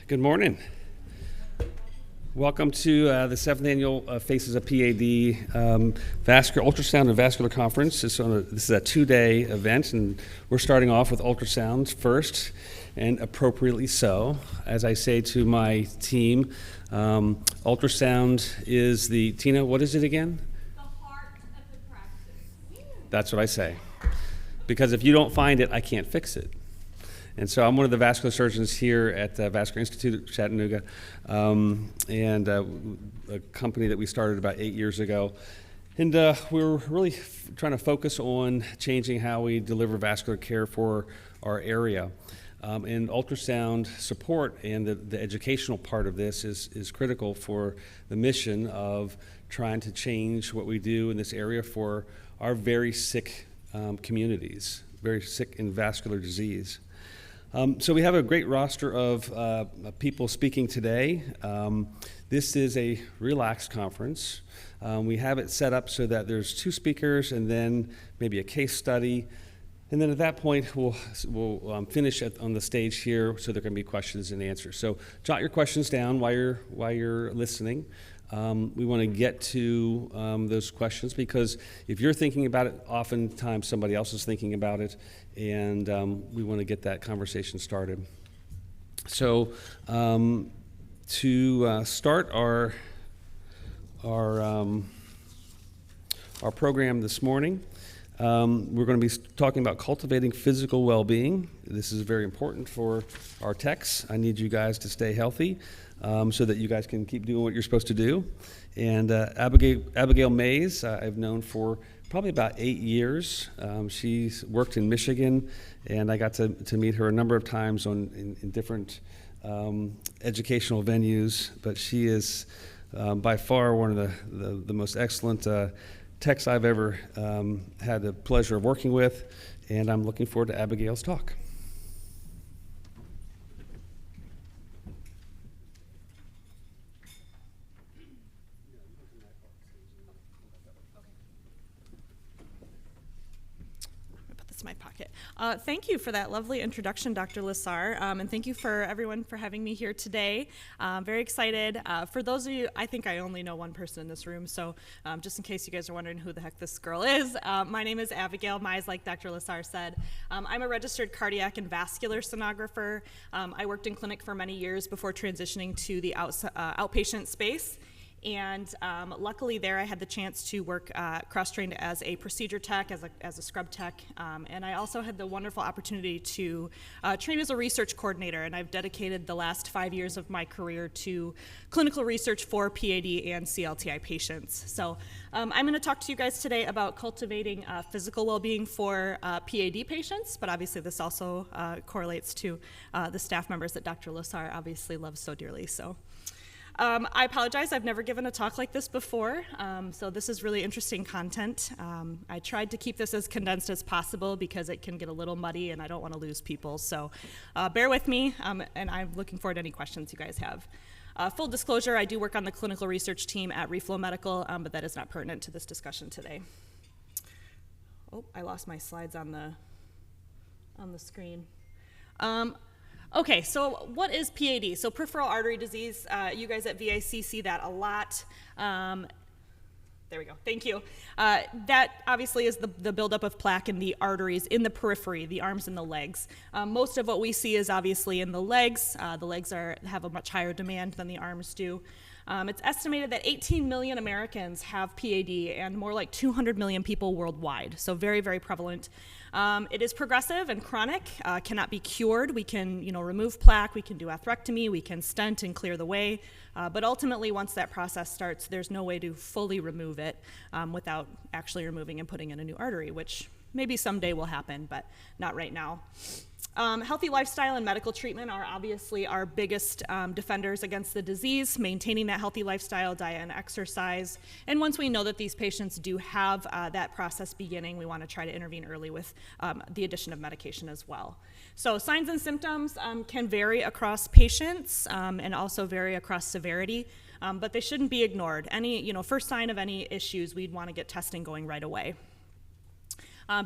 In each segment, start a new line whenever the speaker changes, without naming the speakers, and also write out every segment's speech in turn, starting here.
Good morning. Welcome to the 7th Annual Faces of PAD Vascular Ultrasound and Vascular Conference. This is a 2-day event, and we're starting off with ultrasound first, and appropriately so. As I say to my team, ultrasound is Tina, what is it again?
The heart of the practice.
That's what I say. Because if you don't find it, I can't fix it. And so I'm one of the vascular surgeons here at Vascular Institute at Chattanooga, and a company that we started about 8 years ago. And we're really trying to focus on changing how we deliver vascular care for our area. And ultrasound support and the educational part of this is critical for the mission of trying to change what we do in this area for our very sick communities, very sick in vascular disease. So we have a great roster of people speaking today. This is a relaxed conference. We have it set up so that there's 2 speakers and then maybe a case study. And then at that point, we'll finish on the stage here, so there can be questions and answers. So jot your questions down while you're listening. We want to get to those questions, because if you're thinking about it, oftentimes somebody else is thinking about it, and we want to get that conversation started. So to start our program this morning, we're going to be talking about cultivating physical well-being. This is very important for our techs. I need you guys to stay healthy so that you guys can keep doing what you're supposed to do. And Abigail Mize, I've known for probably about 8 years. She's worked in Michigan, and I got to meet her a number of times in different educational venues. But she is by far one of the most excellent techs I've ever had the pleasure of working with, and I'm looking forward to Abigail's talk.
My pocket. Thank you for that lovely introduction, Dr. Lissar, and thank you for everyone for having me here today. Very excited. For those of you, I think I only know one person in this room, so just in case you guys are wondering who the heck this girl is, my name is Abigail Mize, like Dr. Lissar said. I'm a registered cardiac and vascular sonographer. I worked in clinic for many years before transitioning to the outpatient space. And luckily there I had the chance to work cross-trained as a procedure tech, as a scrub tech, and I also had the wonderful opportunity to train as a research coordinator, and I've dedicated the last 5 years of my career to clinical research for PAD and CLTI patients. So I'm going to talk to you guys today about cultivating physical well-being for PAD patients, but obviously this also correlates to the staff members that Dr. Lissar obviously loves so dearly. So. I apologize, I've never given a talk like this before, so this is really interesting content. I tried to keep this as condensed as possible because it can get a little muddy and I don't want to lose people, so bear with me, and I'm looking forward to any questions you guys have. Full disclosure, I do work on the clinical research team at Reflow Medical, but that is not pertinent to this discussion today. Oh, I lost my slides on the screen. Okay, so what is PAD? So peripheral artery disease, you guys at VIC see that a lot. There we go, thank you. That obviously is the buildup of plaque in the arteries in the periphery, the arms and the legs. Most of what we see is obviously in the legs. The legs have a much higher demand than the arms do. It's estimated that 18 million Americans have PAD and more like 200 million people worldwide, so very, very prevalent. It is progressive and chronic, cannot be cured. We can, remove plaque, we can do atherectomy, we can stent and clear the way, but ultimately once that process starts, there's no way to fully remove it without actually removing and putting in a new artery, which maybe someday will happen, but not right now. Healthy lifestyle and medical treatment are obviously our biggest defenders against the disease, maintaining that healthy lifestyle, diet, and exercise. And once we know that these patients do have that process beginning, we want to try to intervene early with the addition of medication as well. So signs and symptoms can vary across patients and also vary across severity, but they shouldn't be ignored. Any, first sign of any issues, we'd want to get testing going right away.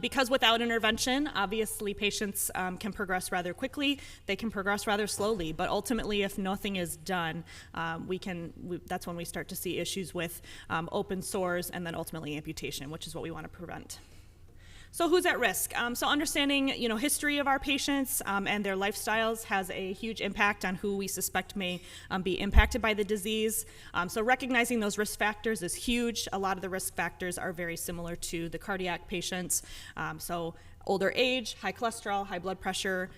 Because without intervention, obviously patients can progress rather quickly, they can progress rather slowly, but ultimately if nothing is done, that's when we start to see issues with open sores and then ultimately amputation, which is what we want to prevent. So who's at risk? So understanding, history of our patients and their lifestyles has a huge impact on who we suspect may be impacted by the disease. So recognizing those risk factors is huge. A lot of the risk factors are very similar to the cardiac patients. So older age, high cholesterol, high blood pressure,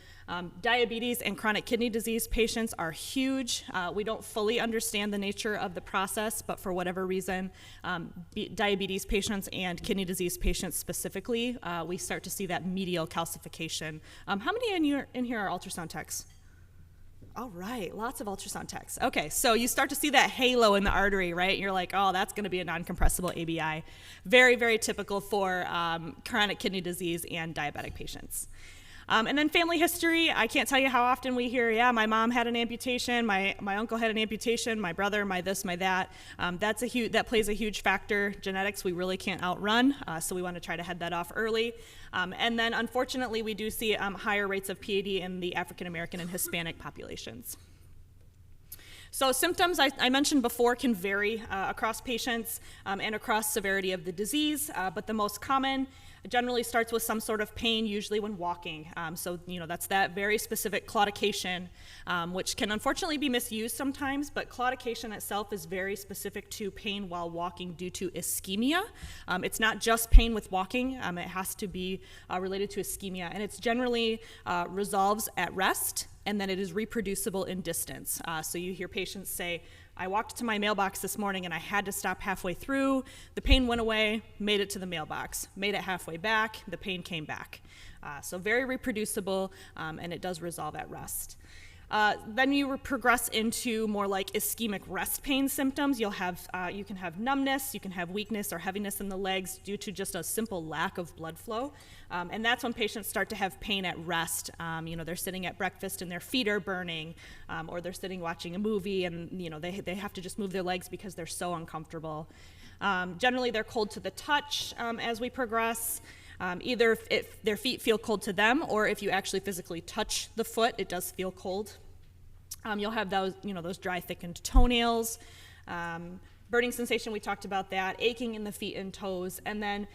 diabetes and chronic kidney disease patients are huge. We don't fully understand the nature of the process, but for whatever reason, diabetes patients and kidney disease patients specifically, we start to see that medial calcification. How many in here are ultrasound techs? All right, lots of ultrasound techs. Okay, so you start to see that halo in the artery, right? You're like, oh, that's going to be a non-compressible ABI. Very, very typical for chronic kidney disease and diabetic patients. And then family history, I can't tell you how often we hear, yeah, my mom had an amputation, my uncle had an amputation, my brother, my this, my that. That plays a huge factor. Genetics we really can't outrun, so we want to try to head that off early. And then unfortunately we do see higher rates of PAD in the African American and Hispanic populations. So symptoms I mentioned before can vary across patients and across severity of the disease, but the most common generally starts with some sort of pain, usually when walking. So that's that very specific claudication, which can unfortunately be misused sometimes, but claudication itself is very specific to pain while walking due to ischemia. It's not just pain with walking, it has to be related to ischemia, and it's generally resolves at rest, and then it is reproducible in distance. So you hear patients say, I walked to my mailbox this morning and I had to stop halfway through. The pain went away, made it to the mailbox. Made it halfway back, the pain came back. So very reproducible, and it does resolve at rest. Then you progress into more like ischemic rest pain symptoms. You can have numbness, you can have weakness or heaviness in the legs due to just a simple lack of blood flow. And that's when patients start to have pain at rest. They're sitting at breakfast and their feet are burning, or they're sitting watching a movie and they have to just move their legs because they're so uncomfortable. Generally, they're cold to the touch as we progress. Either if their feet feel cold to them, or if you actually physically touch the foot, it does feel cold. You'll have those dry, thickened toenails, burning sensation, we talked about that, aching in the feet and toes, and then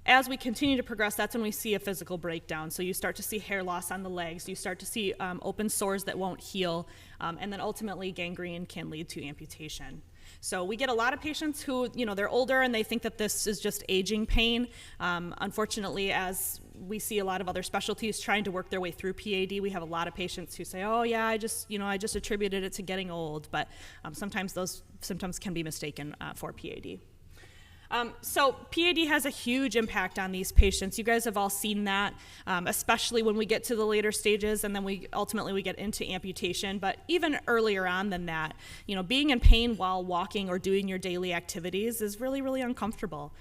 as we continue to progress, that's when we see a physical breakdown. So you start to see hair loss on the legs, you start to see open sores that won't heal, and then ultimately gangrene can lead to amputation. So we get a lot of patients who, they're older and they think that this is just aging pain. Unfortunately, as we see a lot of other specialties trying to work their way through PAD, we have a lot of patients who say, oh yeah, I just attributed it to getting old, but sometimes those symptoms can be mistaken for PAD. So PAD has a huge impact on these patients. You guys have all seen that, especially when we get to the later stages and then we get into amputation. But even earlier on than that, being in pain while walking or doing your daily activities is really, really uncomfortable.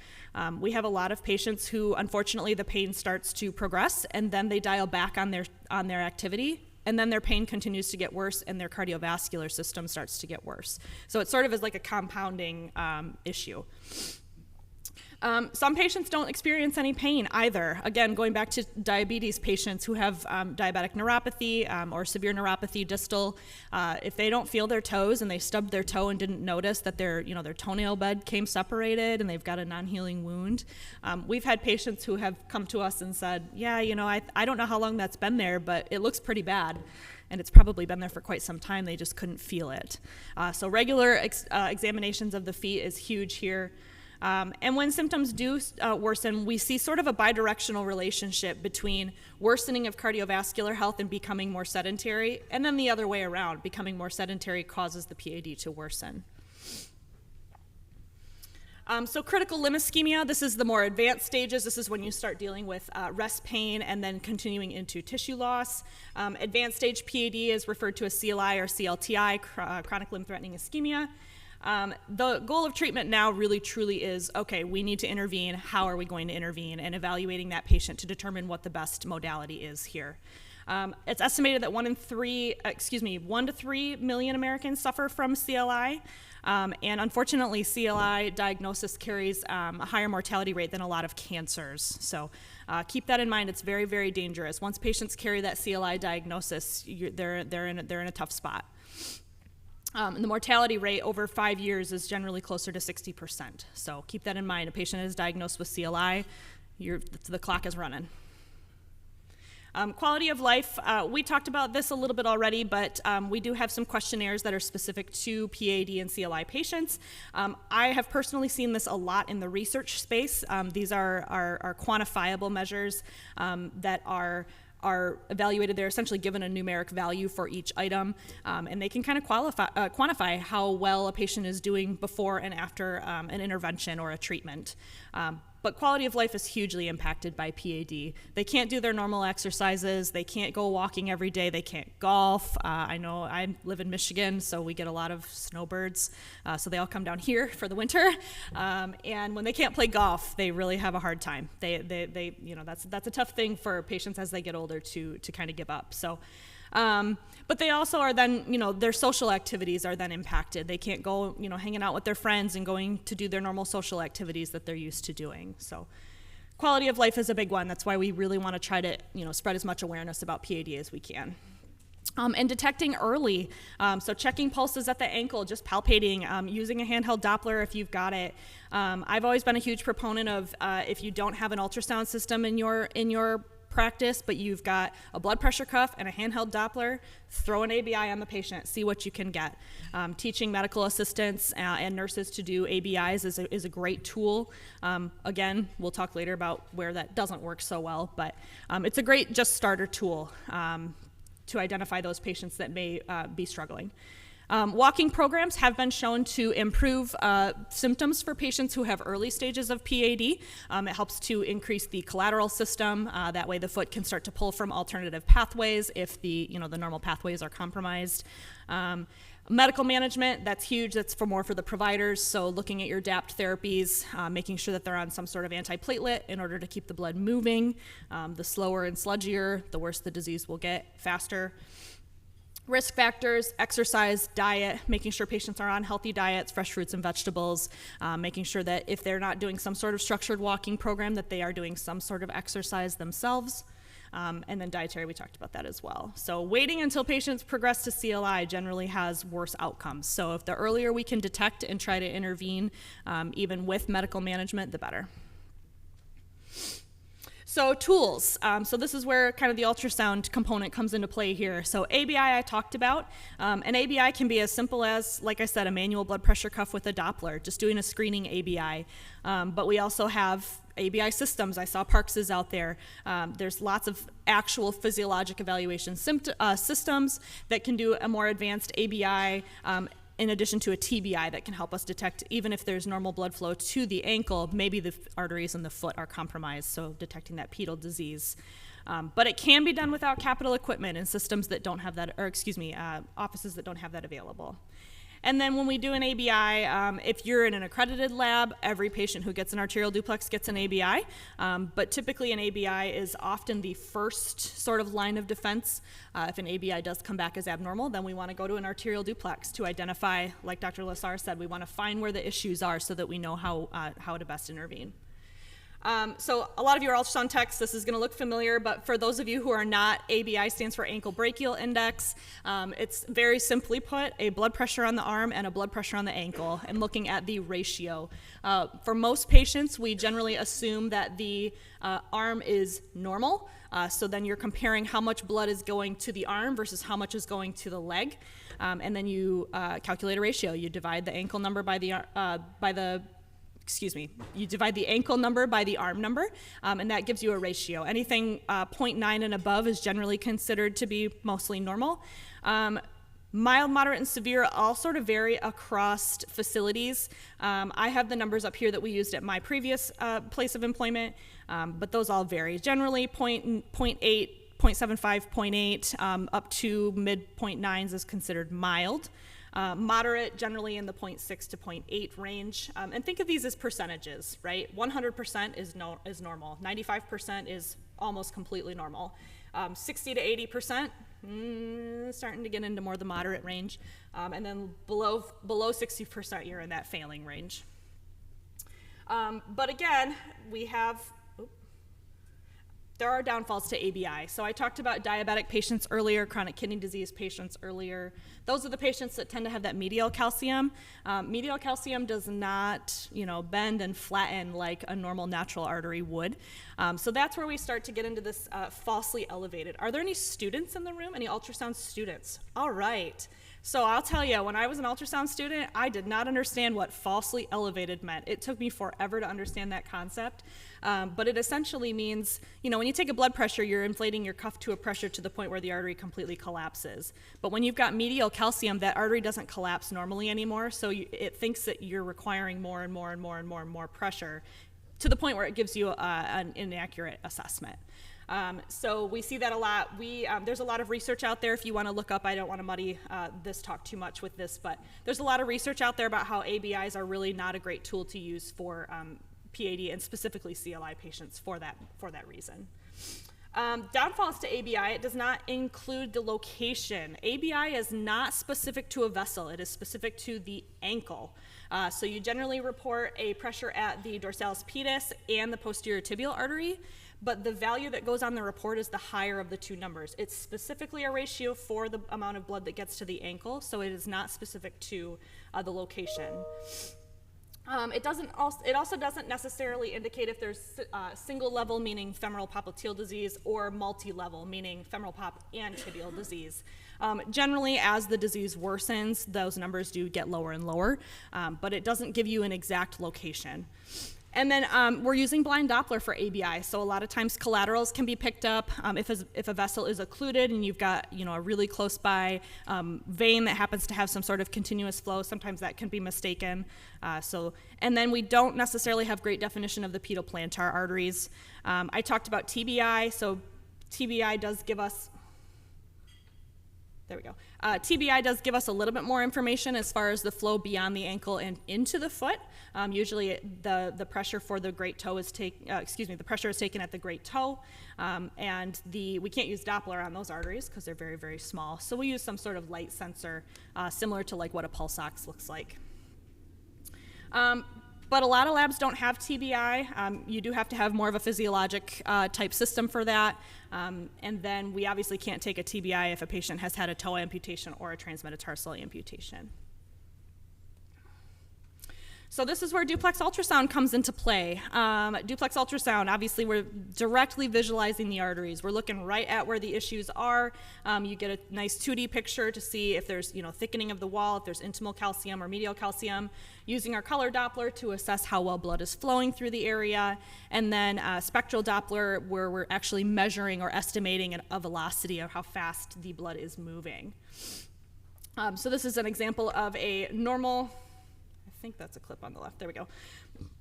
We have a lot of patients who, unfortunately, the pain starts to progress and then they dial back on their activity. And then their pain continues to get worse and their cardiovascular system starts to get worse. So it sort of is like a compounding issue. Some patients don't experience any pain either. Again, going back to diabetes patients who have diabetic neuropathy or severe neuropathy distal, if they don't feel their toes and they stubbed their toe and didn't notice that their toenail bed came separated and they've got a non-healing wound. We've had patients who have come to us and said, yeah, I don't know how long that's been there, but it looks pretty bad. And it's probably been there for quite some time, they just couldn't feel it. So regular examinations of the feet is huge here. And when symptoms do worsen, we see sort of a bidirectional relationship between worsening of cardiovascular health and becoming more sedentary, and then the other way around, becoming more sedentary causes the PAD to worsen. So critical limb ischemia, this is the more advanced stages. This is when you start dealing with rest pain and then continuing into tissue loss. Advanced stage PAD is referred to as CLI or CLTI, chronic limb-threatening ischemia. The goal of treatment now really truly is, okay, we need to intervene. How are we going to intervene? And evaluating that patient to determine what the best modality is here. It's estimated that 1 to 3 million Americans suffer from CLI. And unfortunately, CLI diagnosis carries a higher mortality rate than a lot of cancers. So keep that in mind. It's very, very dangerous. Once patients carry that CLI diagnosis, they're in a tough spot. And the mortality rate over 5 years is generally closer to 60%. So keep that in mind. A patient is diagnosed with CLI, the clock is running. Quality of life, we talked about this a little bit already, but we do have some questionnaires that are specific to PAD and CLI patients. I have personally seen this a lot in the research space. These are quantifiable measures that are evaluated. They're essentially given a numeric value for each item, and they can kind of quantify how well a patient is doing before and after an intervention or a treatment. But quality of life is hugely impacted by PAD. They can't do their normal exercises. They can't go walking every day. They can't golf. I know I live in Michigan, so we get a lot of snowbirds. So they all come down here for the winter. And when they can't play golf, they really have a hard time. They that's a tough thing for patients as they get older to kind of give up. So. But they also are then, their social activities are then impacted. They can't go, hanging out with their friends and going to do their normal social activities that they're used to doing. So quality of life is a big one. That's why we really want to try to, spread as much awareness about PAD as we can. And detecting early, so checking pulses at the ankle, just palpating, using a handheld Doppler if you've got it. I've always been a huge proponent of if you don't have an ultrasound system in your practice, but you've got a blood pressure cuff and a handheld Doppler, throw an ABI on the patient, see what you can get. Teaching medical assistants and nurses to do ABIs is a great tool. Again, we'll talk later about where that doesn't work so well, but it's a great just starter tool to identify those patients that may be struggling. Walking programs have been shown to improve symptoms for patients who have early stages of PAD. It helps to increase the collateral system. That way the foot can start to pull from alternative pathways if the normal pathways are compromised. Medical management, that's huge. That's more for the providers. So looking at your DAPT therapies, making sure that they're on some sort of antiplatelet in order to keep the blood moving. The slower and sludgier, the worse the disease will get, faster. Risk factors, exercise, diet, making sure patients are on healthy diets, fresh fruits and vegetables, making sure that if they're not doing some sort of structured walking program, that they are doing some sort of exercise themselves. And then dietary, we talked about that as well. So waiting until patients progress to CLI generally has worse outcomes. So if the earlier we can detect and try to intervene, even with medical management, the better. So tools, so this is where kind of the ultrasound component comes into play here. So ABI I talked about. An ABI can be as simple as, like I said, a manual blood pressure cuff with a Doppler, just doing a screening ABI. But we also have ABI systems. I saw Parks's out there. There's lots of actual physiologic evaluation systems that can do a more advanced ABI in addition to a TBI that can help us detect, even if there's normal blood flow to the ankle, maybe the arteries in the foot are compromised, so detecting that pedal disease. But it can be done without capital equipment and systems that don't have that, offices that don't have that available. And then when we do an ABI, if you're in an accredited lab, every patient who gets an arterial duplex gets an ABI. But typically an ABI is often the first sort of line of defense. If an ABI does come back as abnormal, then we want to go to an arterial duplex to identify, like Dr. Lessar said, we want to find where the issues are so that we know how to best intervene. So a lot of you are ultrasound techs, this is going to look familiar, but for those of you who are not, ABI stands for ankle brachial index. It's very simply put, a blood pressure on the arm and a blood pressure on the ankle, and looking at the ratio. For most patients, we generally assume that the arm is normal, so then you're comparing how much blood is going to the arm versus how much is going to the leg, and then you calculate a ratio. You divide the ankle number you divide the ankle number by the arm number, and that gives you a ratio. Anything 0.9 and above is generally considered to be mostly normal. Mild, moderate, and severe all sort of vary across facilities. I have the numbers up here that we used at my previous place of employment, but those all vary. Generally 0.8, 0.75, 0.8, up to mid 0.9s is considered mild. Moderate, generally in the 0.6 to 0.8 range. And think of these as percentages, right? 100% is normal. 95% is almost completely normal. 60 to 80%, starting to get into more the moderate range. And then below 60%, you're in that failing range. But again, there are downfalls to ABI. So I talked about diabetic patients earlier, chronic kidney disease patients earlier. Those are the patients that tend to have that medial calcium. Medial calcium does not, bend and flatten like a normal natural artery would. So that's where we start to get into this falsely elevated. Are there any students in the room? Any ultrasound students? All right. So I'll tell you, when I was an ultrasound student, I did not understand what falsely elevated meant. It took me forever to understand that concept. But it essentially means, when you take a blood pressure, you're inflating your cuff to a pressure to the point where the artery completely collapses. But when you've got medial calcium, that artery doesn't collapse normally anymore, so it thinks that you're requiring more and more and more and more and more pressure to the point where it gives you an inaccurate assessment. So we see that a lot. There's a lot of research out there if you want to look up. I don't want to muddy this talk too much with this, but there's a lot of research out there about how ABIs are really not a great tool to use for PAD and specifically CLI patients for that reason. Downfalls to ABI, it does not include the location. ABI is not specific to a vessel. It is specific to the ankle. So you generally report a pressure at the dorsalis pedis and the posterior tibial artery, but the value that goes on the report is the higher of the two numbers. It's specifically a ratio for the amount of blood that gets to the ankle, so it is not specific to the location. It also doesn't necessarily indicate if there's single level, meaning femoral popliteal disease, or multi-level, meaning femoral pop and tibial disease. Generally, as the disease worsens, those numbers do get lower and lower, but it doesn't give you an exact location. And then we're using blind Doppler for ABI, so a lot of times collaterals can be picked up if a vessel is occluded and you've got a really close by vein that happens to have some sort of continuous flow. Sometimes that can be mistaken. And then we don't necessarily have great definition of the pedal-plantar arteries. I talked about TBI, so TBI does give us. There we go. TBI does give us a little bit more information as far as the flow beyond the ankle and into the foot. Usually the pressure for the great toe is the pressure is taken at the great toe, and we can't use Doppler on those arteries because they're very, very small. So we use some sort of light sensor similar to like what a pulse ox looks like. But a lot of labs don't have TBI. You do have to have more of a physiologic type system for that. And then we obviously can't take a TBI if a patient has had a toe amputation or a transmetatarsal amputation. So this is where duplex ultrasound comes into play. Duplex ultrasound, obviously we're directly visualizing the arteries. We're looking right at where the issues are. You get a nice 2D picture to see if there's thickening of the wall, if there's intimal calcium or medial calcium, using our color Doppler to assess how well blood is flowing through the area, and then spectral Doppler where we're actually measuring or estimating a velocity of how fast the blood is moving. So this is an example of a normal, I think that's a clip on the left, there we go.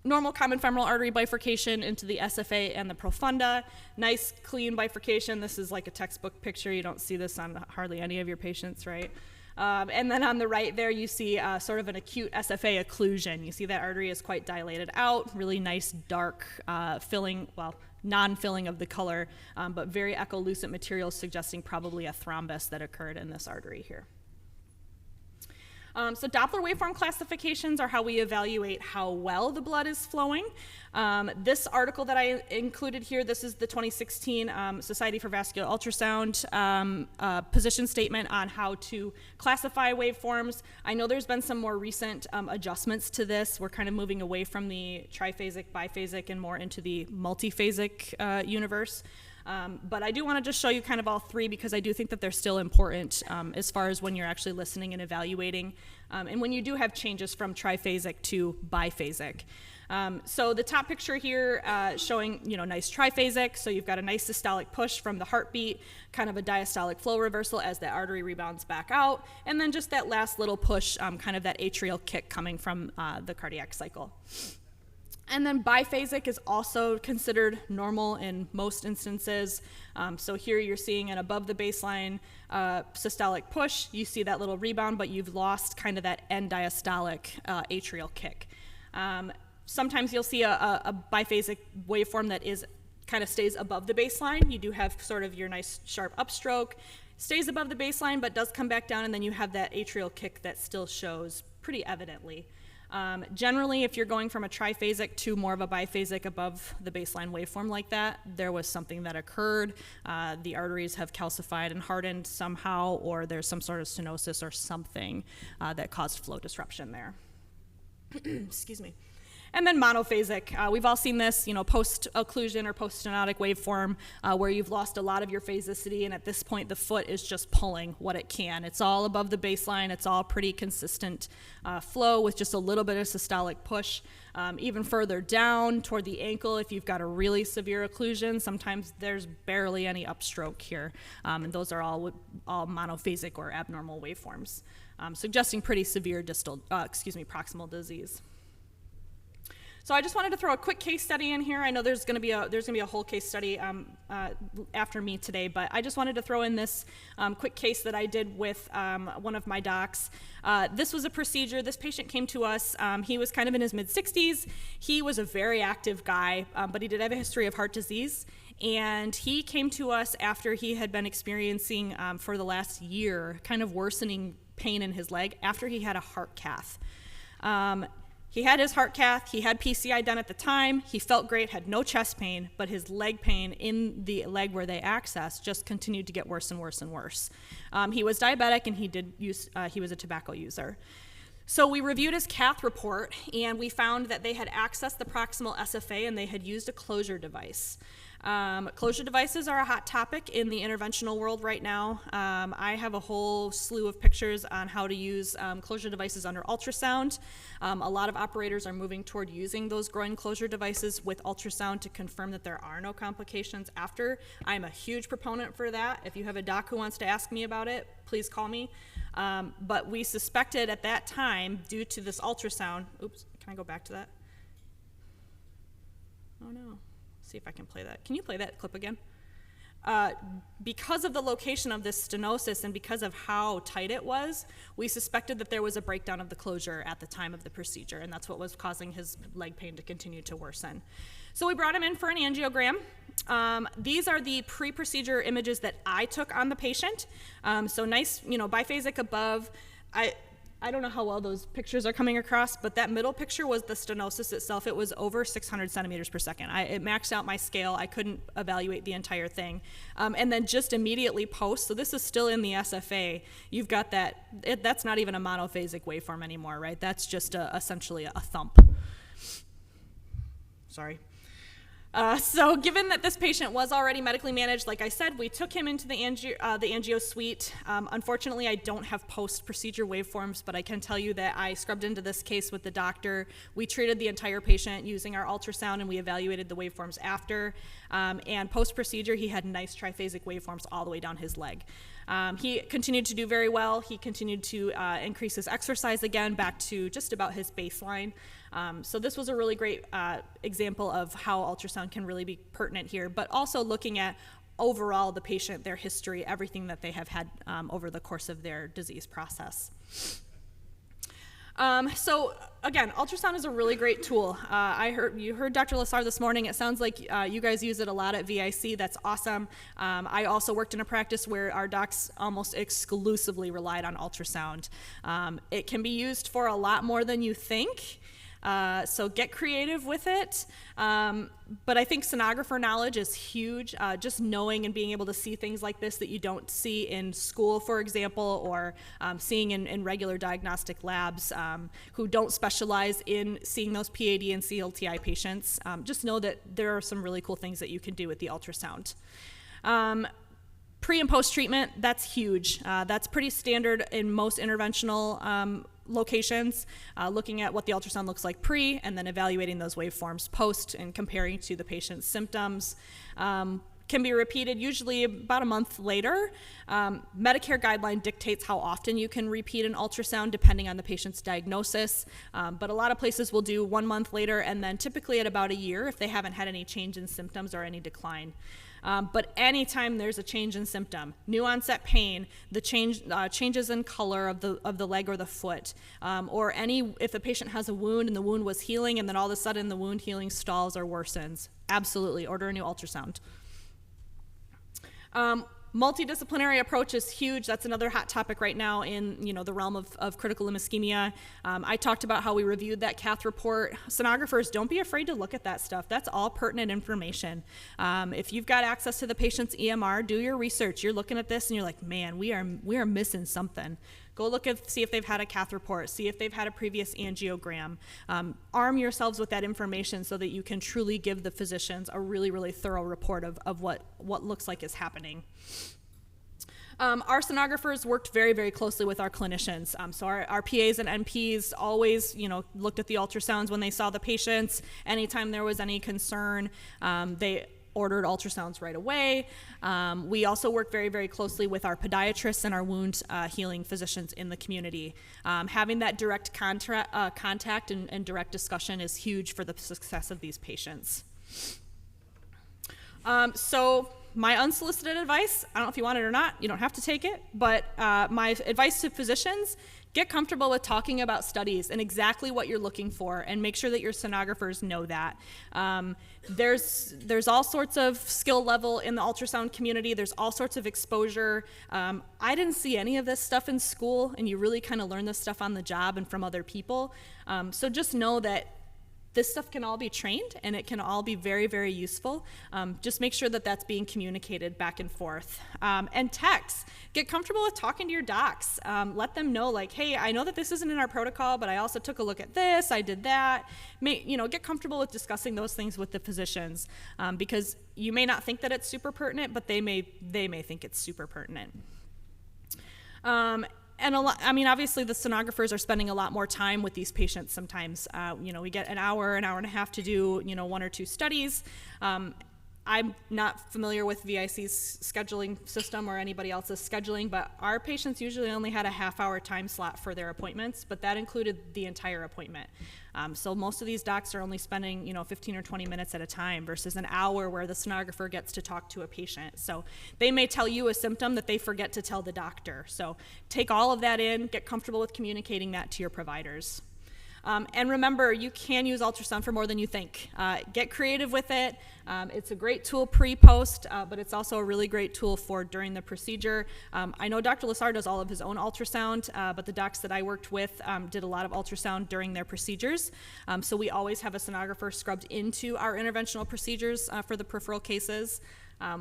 Normal common femoral artery bifurcation into the SFA and the profunda. Nice clean bifurcation. This is like a textbook picture. You don't see this on hardly any of your patients, right? And then on the right there you see sort of an acute SFA occlusion. You see that artery is quite dilated out, really nice dark filling, well, non-filling of the color, but very echolucent material suggesting probably a thrombus that occurred in this artery here. So Doppler waveform classifications are how we evaluate how well the blood is flowing. This article that I included here, this is the 2016 Society for Vascular Ultrasound position statement on how to classify waveforms. I know there's been some more recent adjustments to this. We're kind of moving away from the triphasic, biphasic, and more into the multiphasic universe. But I do want to just show you kind of all three because I do think that they're still important as far as when you're actually listening and evaluating, and when you do have changes from triphasic to biphasic. So the top picture here showing nice triphasic, so you've got a nice systolic push from the heartbeat, kind of a diastolic flow reversal as the artery rebounds back out, and then just that last little push, kind of that atrial kick coming from the cardiac cycle. And then biphasic is also considered normal in most instances. So here you're seeing an above the baseline systolic push. You see that little rebound, but you've lost kind of that end diastolic atrial kick. Sometimes you'll see a biphasic waveform that is kind of stays above the baseline. You do have sort of your nice sharp upstroke, stays above the baseline, but does come back down, and then you have that atrial kick that still shows pretty evidently. Generally, if you're going from a triphasic to more of a biphasic above the baseline waveform like that, there was something that occurred. The arteries have calcified and hardened somehow, or there's some sort of stenosis or something that caused flow disruption there. Excuse me. And then monophasic, we've all seen this, post-occlusion or post-stenotic waveform where you've lost a lot of your phasicity, and at this point the foot is just pulling what it can. It's all above the baseline. It's all pretty consistent flow with just a little bit of systolic push. Even further down toward the ankle, if you've got a really severe occlusion, sometimes there's barely any upstroke here. And those are all monophasic or abnormal waveforms, suggesting pretty severe proximal disease. So I just wanted to throw a quick case study in here. I know there's going to be a whole case study after me today, but I just wanted to throw in this quick case that I did with one of my docs. This was a procedure. This patient came to us. He was kind of in his mid-60s. He was a very active guy, but he did have a history of heart disease. And he came to us after he had been experiencing for the last year kind of worsening pain in his leg after he had a heart cath. He had his heart cath, he had PCI done at the time, he felt great, had no chest pain, but his leg pain in the leg where they access just continued to get worse and worse and worse. He was diabetic, and he was a tobacco user. So we reviewed his cath report, and we found that they had accessed the proximal SFA and they had used a closure device. Closure devices are a hot topic in the interventional world right now. I have a whole slew of pictures on how to use closure devices under ultrasound. A lot of operators are moving toward using those groin closure devices with ultrasound to confirm that there are no complications after. I'm a huge proponent for that. If you have a doc who wants to ask me about it, please call me. But we suspected at that time, due to this ultrasound, oops, can I go back to that? Oh no. See if I can play that. Can you play that clip again? Because of the location of this stenosis and because of how tight it was, we suspected that there was a breakdown of the closure at the time of the procedure, and that's what was causing his leg pain to continue to worsen. So we brought him in for an angiogram. These are the pre-procedure images that I took on the patient. So nice, biphasic above. I don't know how well those pictures are coming across, but that middle picture was the stenosis itself. It was over 600 centimeters per second. It maxed out my scale. I couldn't evaluate the entire thing. And then just immediately post, so this is still in the SFA, you've got that's not even a monophasic waveform anymore, right? That's just essentially a thump. Sorry. So given that this patient was already medically managed, like I said, we took him into the angio suite. Unfortunately, I don't have post-procedure waveforms, but I can tell you that I scrubbed into this case with the doctor. We treated the entire patient using our ultrasound, and we evaluated the waveforms after. And post-procedure, he had nice triphasic waveforms all the way down his leg. He continued to do very well. He continued to increase his exercise again back to just about his baseline. So this was a really great example of how ultrasound can really be pertinent here, but also looking at overall the patient, their history, everything that they have had over the course of their disease process. So again, ultrasound is a really great tool. You heard Dr. Lessard this morning. It sounds like you guys use it a lot at VIC. That's awesome. I also worked in a practice where our docs almost exclusively relied on ultrasound. It can be used for a lot more than you think. So get creative with it. But I think sonographer knowledge is huge. Just knowing and being able to see things like this that you don't see in school, for example, or seeing in regular diagnostic labs who don't specialize in seeing those PAD and CLTI patients. Just know that there are some really cool things that you can do with the ultrasound. Pre and post treatment, that's huge. That's pretty standard in most interventional locations, looking at what the ultrasound looks like pre and then evaluating those waveforms post and comparing to the patient's symptoms. Can be repeated usually about a month later. Medicare guideline dictates how often you can repeat an ultrasound depending on the patient's diagnosis, but a lot of places will do 1 month later and then typically at about a year if they haven't had any change in symptoms or any decline. But anytime there's a change in symptom, new onset pain, the changes in color of the leg or the foot, or if the patient has a wound and the wound was healing and then all of a sudden the wound healing stalls or worsens, absolutely order a new ultrasound. Multidisciplinary approach is huge. That's another hot topic right now in the realm of critical limb ischemia. I talked about how we reviewed that cath report. Sonographers, don't be afraid to look at that stuff. That's all pertinent information. If you've got access to the patient's EMR, do your research. You're looking at this and you're like, man, we are missing something. Go look at, see if they've had a cath report, see if they've had a previous angiogram. Arm yourselves with that information so that you can truly give the physicians a really, really thorough report of what looks like is happening. Our sonographers worked very, very closely with our clinicians. So our PAs and NPs always, looked at the ultrasounds when they saw the patients. Anytime there was any concern, they ordered ultrasounds right away. We also work very, very closely with our podiatrists and our wound healing physicians in the community. Having that direct contact and direct discussion is huge for the success of these patients. So my unsolicited advice, I don't know if you want it or not, you don't have to take it, but my advice to physicians, get comfortable with talking about studies and exactly what you're looking for, and make sure that your sonographers know that. There's all sorts of skill level in the ultrasound community. There's all sorts of exposure. I didn't see any of this stuff in school, and you really kind of learn this stuff on the job and from other people. So just know that this stuff can all be trained, and it can all be very, very useful. Just make sure that that's being communicated back and forth. And techs, get comfortable with talking to your docs. Let them know, like, hey, I know that this isn't in our protocol, but I also took a look at this, I did that. Get comfortable with discussing those things with the physicians, because you may not think that it's super pertinent, but they may think it's super pertinent. And obviously the sonographers are spending a lot more time with these patients sometimes. We get an hour and a half to do, one or two studies. I'm not familiar with VIC's scheduling system or anybody else's scheduling, but our patients usually only had a half-hour time slot for their appointments, but that included the entire appointment. So most of these docs are only spending, 15 or 20 minutes at a time versus an hour where the sonographer gets to talk to a patient. So they may tell you a symptom that they forget to tell the doctor. So take all of that in, get comfortable with communicating that to your providers. And remember, you can use ultrasound for more than you think. Get creative with it. It's a great tool pre-post, but it's also a really great tool for during the procedure. I know Dr. Lessard does all of his own ultrasound, but the docs that I worked with did a lot of ultrasound during their procedures. So we always have a sonographer scrubbed into our interventional procedures for the peripheral cases.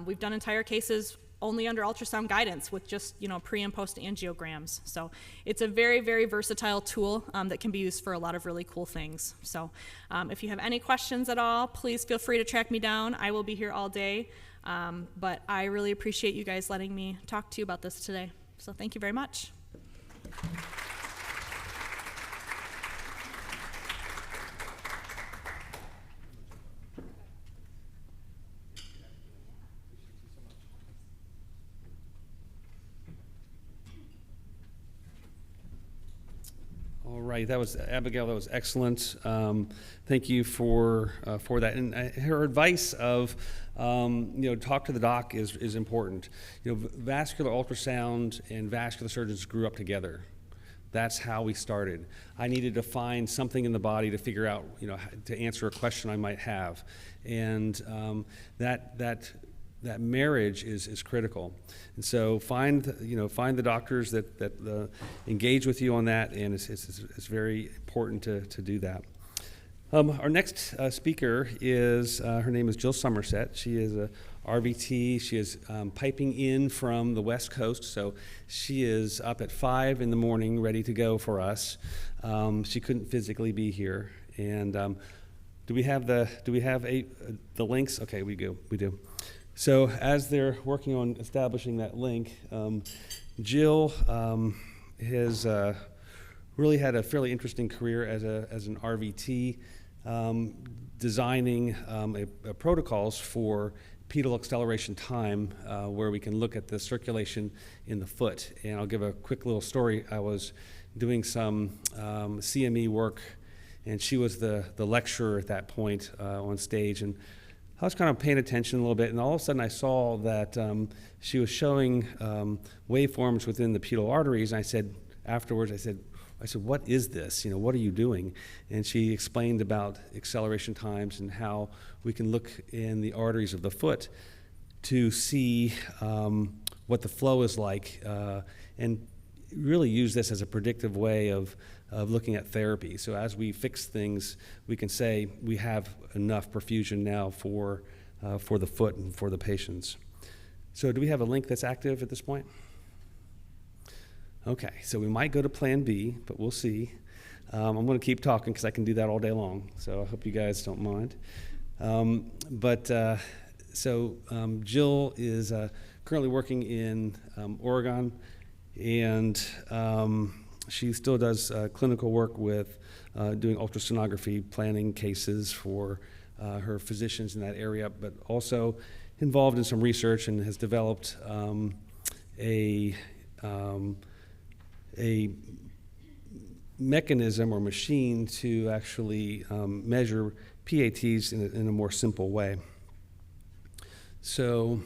We've done entire cases only under ultrasound guidance with just pre and post angiograms. So it's a very, very versatile tool that can be used for a lot of really cool things. So if you have any questions at all, please feel free to track me down. I will be here all day, but I really appreciate you guys letting me talk to you about this today. So thank you very much.
All right, that was Abigail. That was excellent. Thank you for that. And her advice of talk to the doc is important. Vascular ultrasound and vascular surgeons grew up together. That's how we started. I needed to find something in the body to figure out, to answer a question I might have, and that marriage is critical. And so find the doctors that engage with you on that, and it's very important to do that. Our next speaker is, her name is Jill Sommerset. She is a RVT. She is piping in from the West Coast, so she is up at 5 in the morning ready to go for us. She couldn't physically be here. And do we have the links? Okay, we do. So as they're working on establishing that link, Jill has really had a fairly interesting career as an RVT, designing protocols for pedal acceleration time, where we can look at the circulation in the foot. And I'll give a quick little story. I was doing some CME work, and she was the lecturer at that point on stage, and I was kind of paying attention a little bit, and all of a sudden I saw that she was showing waveforms within the pedal arteries. And I said afterwards, I said, what is this? What are you doing? And she explained about acceleration times and how we can look in the arteries of the foot to see what the flow is like, and really use this as a predictive way of looking at therapy. So as we fix things, we can say we have enough perfusion now for the foot and for the patients. So do we have a link that's active at this point? Okay, so we might go to Plan B, but we'll see. I'm going to keep talking because I can do that all day long, so I hope you guys don't mind. Jill is currently working in Oregon, and she still does clinical work with doing ultrasonography, planning cases for her physicians in that area, but also involved in some research and has developed a mechanism or machine to actually measure PATs in a more simple way. So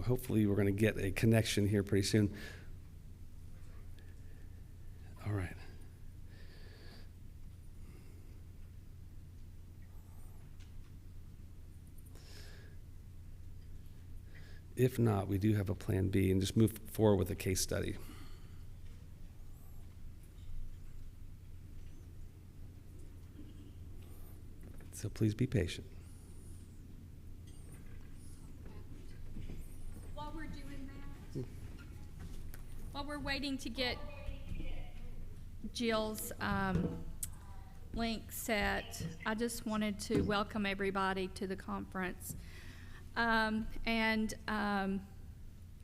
hopefully we're going to get a connection here pretty soon. All right. If not, we do have a Plan B, and just move forward with a case study. So please be patient.
While we're doing that, while we're waiting to get Jill's link set, I just wanted to welcome everybody to the conference and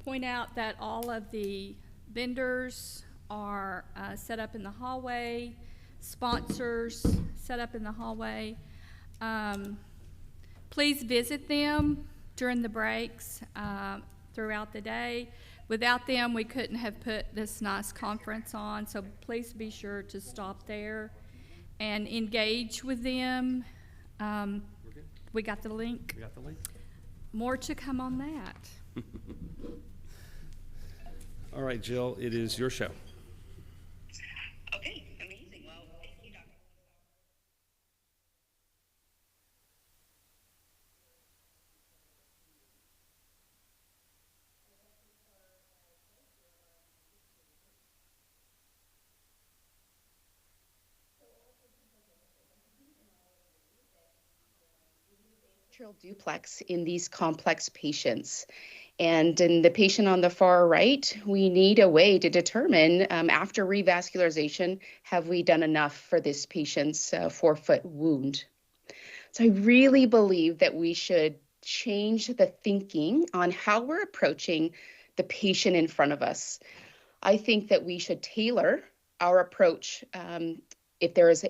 point out that all of the vendors are set up in the hallway, sponsors set up in the hallway. Please visit them during the breaks throughout the day. Without them, we couldn't have put this nice conference on, so please be sure to stop there and engage with them. We got the link?
We got the link?
More to come on that.
All right, Jill, it is your show.
Okay, amazing. Well, thank you, Dr. Duplex in these complex patients. And in the patient on the far right, we need a way to determine after revascularization, have we done enough for this patient's forefoot wound? So I really believe that we should change the thinking on how we're approaching the patient in front of us. I think that we should tailor our approach if there's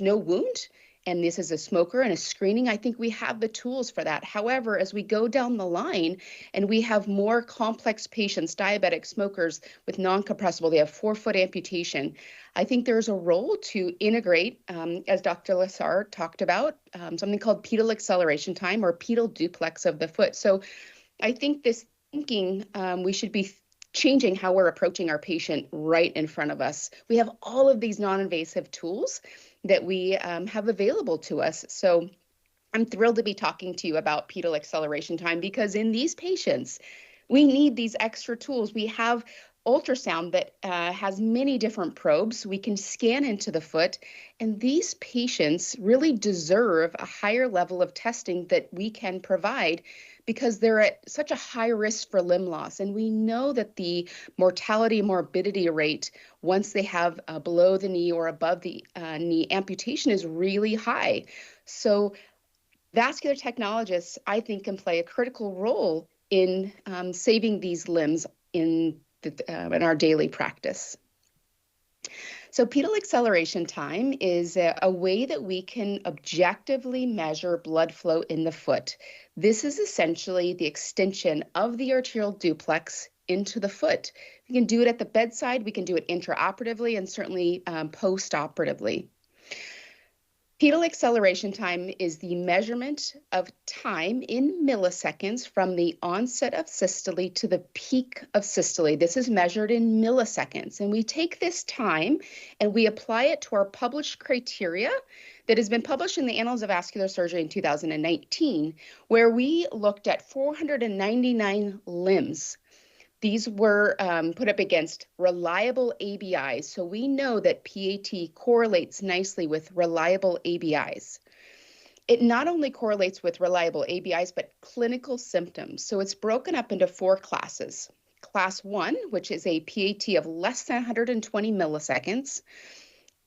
no wound, and this is a smoker and a screening, I think we have the tools for that. However, as we go down the line and we have more complex patients, diabetic smokers with non-compressible, they have forefoot amputation, I think there's a role to integrate, as Dr. Lessard talked about, something called pedal acceleration time or pedal duplex of the foot. So I think this thinking, we should be changing how we're approaching our patient right in front of us. We have all of these non-invasive tools that we have available to us. So I'm thrilled to be talking to you about pedal acceleration time because in these patients, we need these extra tools. We have ultrasound that has many different probes. We can scan into the foot, and these patients really deserve a higher level of testing that we can provide because they're at such a high risk for limb loss. And we know that the mortality morbidity rate once they have below the knee or above the knee amputation is really high. So vascular technologists, I think, can play a critical role in saving these limbs in our daily practice. So pedal acceleration time is a way that we can objectively measure blood flow in the foot. This is essentially the extension of the arterial duplex into the foot. We can do it at the bedside, we can do it intraoperatively, and certainly post-operatively. Pedal acceleration time is the measurement of time in milliseconds from the onset of systole to the peak of systole. This is measured in milliseconds. And we take this time and we apply it to our published criteria that has been published in the Annals of Vascular Surgery in 2019, where we looked at 499 limbs. These were put up against reliable ABIs. So we know that PAT correlates nicely with reliable ABIs. It not only correlates with reliable ABIs, but clinical symptoms. So it's broken up into 4 classes. Class 1, which is a PAT of less than 120 milliseconds,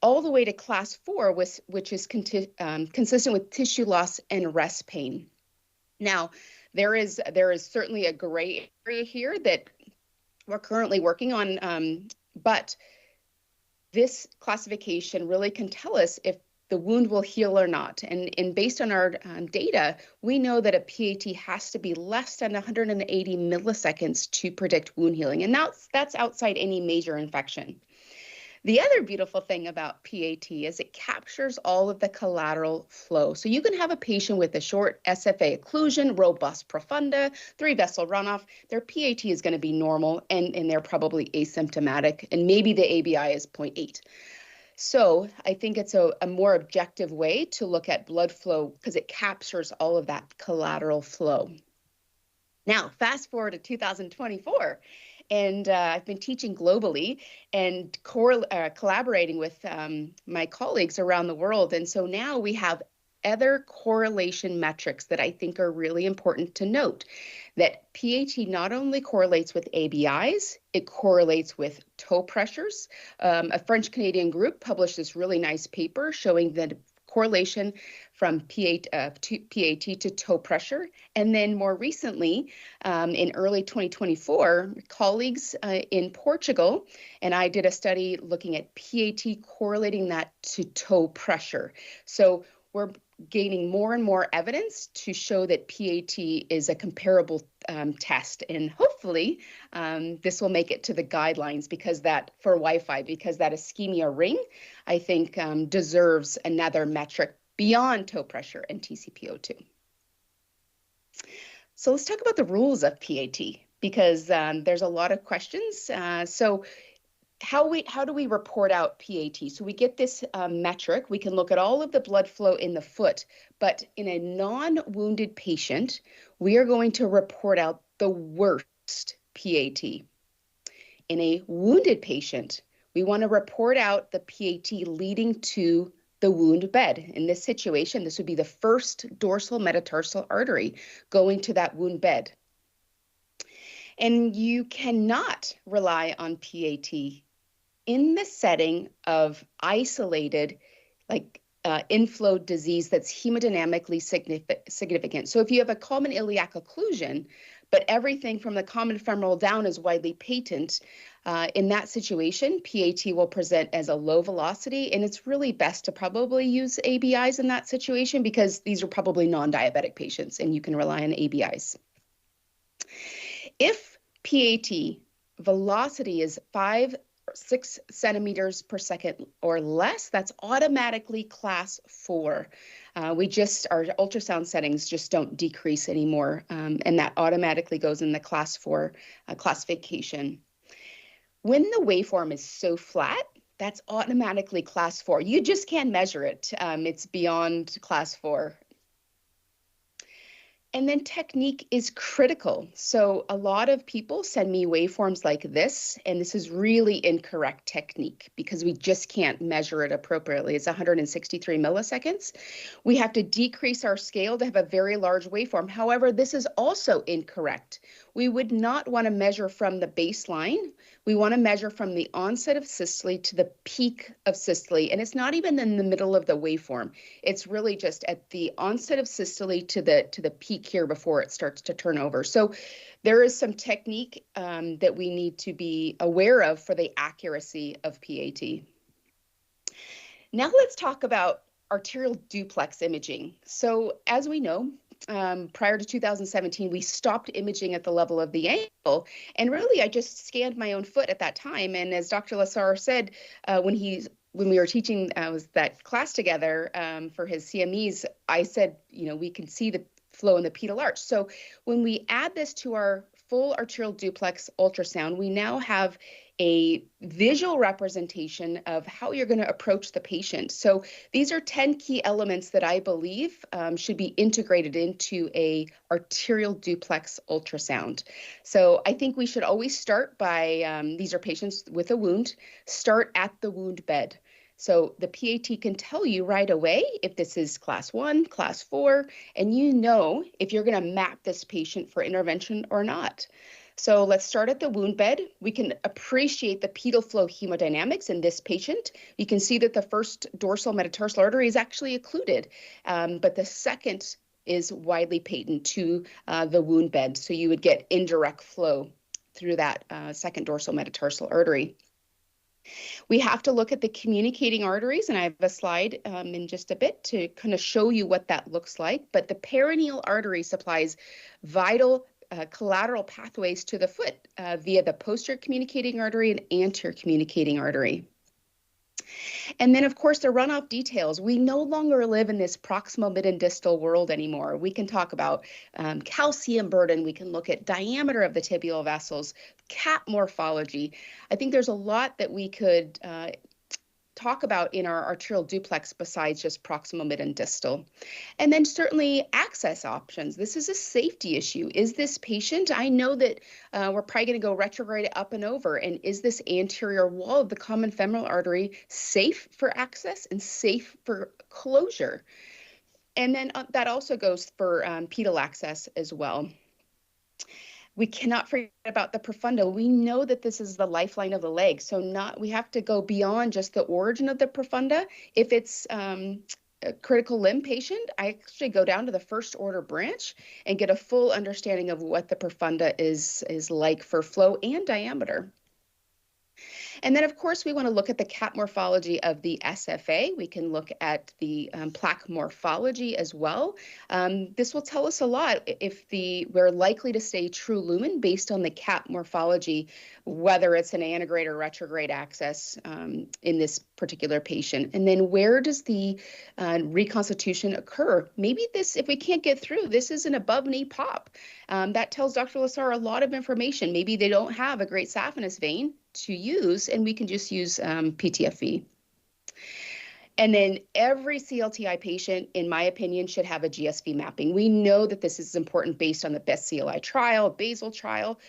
all the way to class 4, which is consistent with tissue loss and rest pain. Now, there is certainly a gray area here that we're currently working on, but this classification really can tell us if the wound will heal or not. And based on our data, we know that a PAT has to be less than 180 milliseconds to predict wound healing, and that's outside any major infection. The other beautiful thing about PAT is it captures all of the collateral flow. So you can have a patient with a short SFA occlusion, robust profunda, 3-vessel runoff. Their PAT is going to be normal, and they're probably asymptomatic, and maybe the ABI is 0.8. So I think it's a more objective way to look at blood flow because it captures all of that collateral flow. Now, fast forward to 2024. And I've been teaching globally and collaborating with my colleagues around the world. And so now we have other correlation metrics that I think are really important to note. That PAT not only correlates with ABIs, it correlates with toe pressures. A French-Canadian group published this really nice paper showing that correlation from PAT to toe pressure. And then more recently, in early 2024, colleagues in Portugal and I did a study looking at PAT correlating that to toe pressure. So we're gaining more and more evidence to show that PAT is a comparable test. And hopefully this will make it to the guidelines because that ischemia ring, I think, deserves another metric beyond toe pressure and TCPO2. So let's talk about the rules of PAT because there's a lot of questions. So how do we report out PAT? So we get this metric. We can look at all of the blood flow in the foot, but in a non-wounded patient, we are going to report out the worst PAT. In a wounded patient, we want to report out the PAT leading to the wound bed. In this situation, this would be the first dorsal metatarsal artery going to that wound bed. And you cannot rely on PAT in the setting of isolated, inflow disease that's hemodynamically significant. So if you have a common iliac occlusion, but everything from the common femoral down is widely patent, in that situation, PAT will present as a low velocity, and it's really best to probably use ABIs in that situation because these are probably non-diabetic patients, and you can rely on ABIs. If PAT velocity is 5 or 6 centimeters per second or less, that's automatically class 4. Our ultrasound settings just don't decrease anymore, and that automatically goes in the class 4 classification. When the waveform is so flat, that's automatically class 4. You just can't measure it. It's beyond class 4. And then technique is critical. So a lot of people send me waveforms like this, and this is really incorrect technique because we just can't measure it appropriately. It's 163 milliseconds. We have to decrease our scale to have a very large waveform. However, this is also incorrect. We would not want to measure from the baseline. We want to measure from the onset of systole to the peak of systole, and it's not even in the middle of the waveform. It's really just at the onset of systole to the peak here before it starts to turn over. So there is some technique that we need to be aware of for the accuracy of PAT. Now let's talk about arterial duplex imaging. So as we know, prior to 2017, we stopped imaging at the level of the ankle. And really, I just scanned my own foot at that time. And as Dr. Lassar said, when he when we were teaching that class together for his CMEs, I said, we can see the flow in the pedal arch. So when we add this to our full arterial duplex ultrasound, we now have a visual representation of how you're going to approach the patient. So these are 10 key elements that I believe should be integrated into a arterial duplex ultrasound. So I think we should always start by, these are patients with a wound, start at the wound bed. So the PAT can tell you right away if this is class 1, class 4, and if you're going to map this patient for intervention or not. So let's start at the wound bed. We can appreciate the pedal flow hemodynamics in this patient. You can see that the first dorsal metatarsal artery is actually occluded, but the second is widely patent to the wound bed. So you would get indirect flow through that second dorsal metatarsal artery. We have to look at the communicating arteries, and I have a slide in just a bit to kind of show you what that looks like. But the perineal artery supplies vital collateral pathways to the foot via the posterior communicating artery and anterior communicating artery. And then, of course, the runoff details. We no longer live in this proximal, mid, and distal world anymore. We can talk about calcium burden. We can look at diameter of the tibial vessels, cap morphology. I think there's a lot that we could talk about in our arterial duplex besides just proximal, mid, and distal. And then certainly access options. This is a safety issue. Is this patient, I know that we're probably going to go retrograde up and over, and is this anterior wall of the common femoral artery safe for access and safe for closure? And then that also goes for pedal access as well. We cannot forget about the profunda. We know that this is the lifeline of the leg. So we have to go beyond just the origin of the profunda. If it's a critical limb patient, I actually go down to the first order branch and get a full understanding of what the profunda is like for flow and diameter. And then, of course, we want to look at the cap morphology of the SFA. We can look at the plaque morphology as well. This will tell us a lot if we're likely to stay true lumen based on the cap morphology, whether it's an antegrade or retrograde access in this particular patient. And then where does the reconstitution occur? Maybe if we can't get through, this is an above knee pop. That tells Dr. Lessard a lot of information. Maybe they don't have a great saphenous vein to use, and we can just use PTFE. And then every CLTI patient, in my opinion, should have a GSV mapping. We know that this is important based on the best CLI trial, basal trial.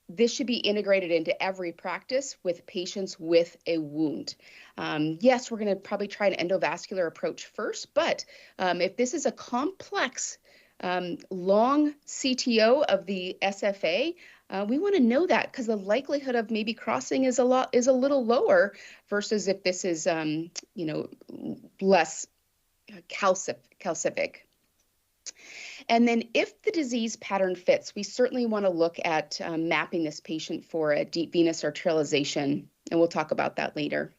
This should be integrated into every practice with patients with a wound. Yes, we're going to probably try an endovascular approach first, but if this is a complex long CTO of the SFA, we want to know that because the likelihood of maybe crossing is a little lower versus if this is less calcific. And then if the disease pattern fits, we certainly want to look at mapping this patient for a deep venous arterialization, and we'll talk about that later.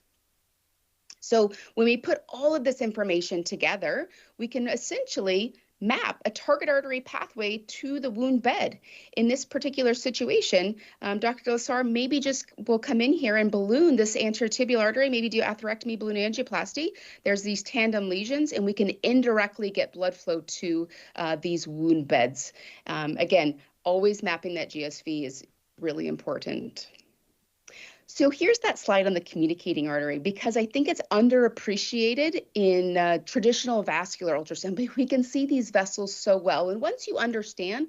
So when we put all of this information together, we can essentially map a target artery pathway to the wound bed. In this particular situation, Dr. Lessard maybe just will come in here and balloon this anterior tibial artery, maybe do atherectomy, balloon angioplasty. There's these tandem lesions, and we can indirectly get blood flow to these wound beds. Again, always mapping that GSV is really important. So here's that slide on the communicating artery, because I think it's underappreciated in traditional vascular ultrasound, but we can see these vessels so well. And once you understand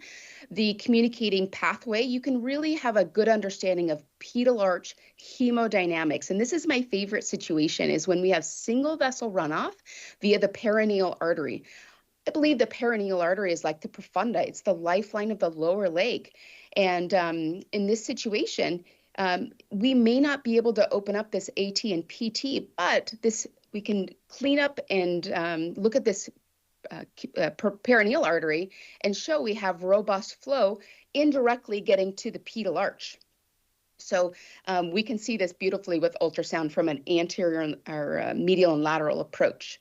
the communicating pathway, you can really have a good understanding of pedal arch hemodynamics. And this is my favorite situation, is when we have single vessel runoff via the perineal artery. I believe the perineal artery is like the profunda. It's the lifeline of the lower leg. And in this situation, we may not be able to open up this AT and PT, but we can clean up and look at this perineal artery and show we have robust flow indirectly getting to the pedal arch. So we can see this beautifully with ultrasound from an anterior or medial and lateral approach.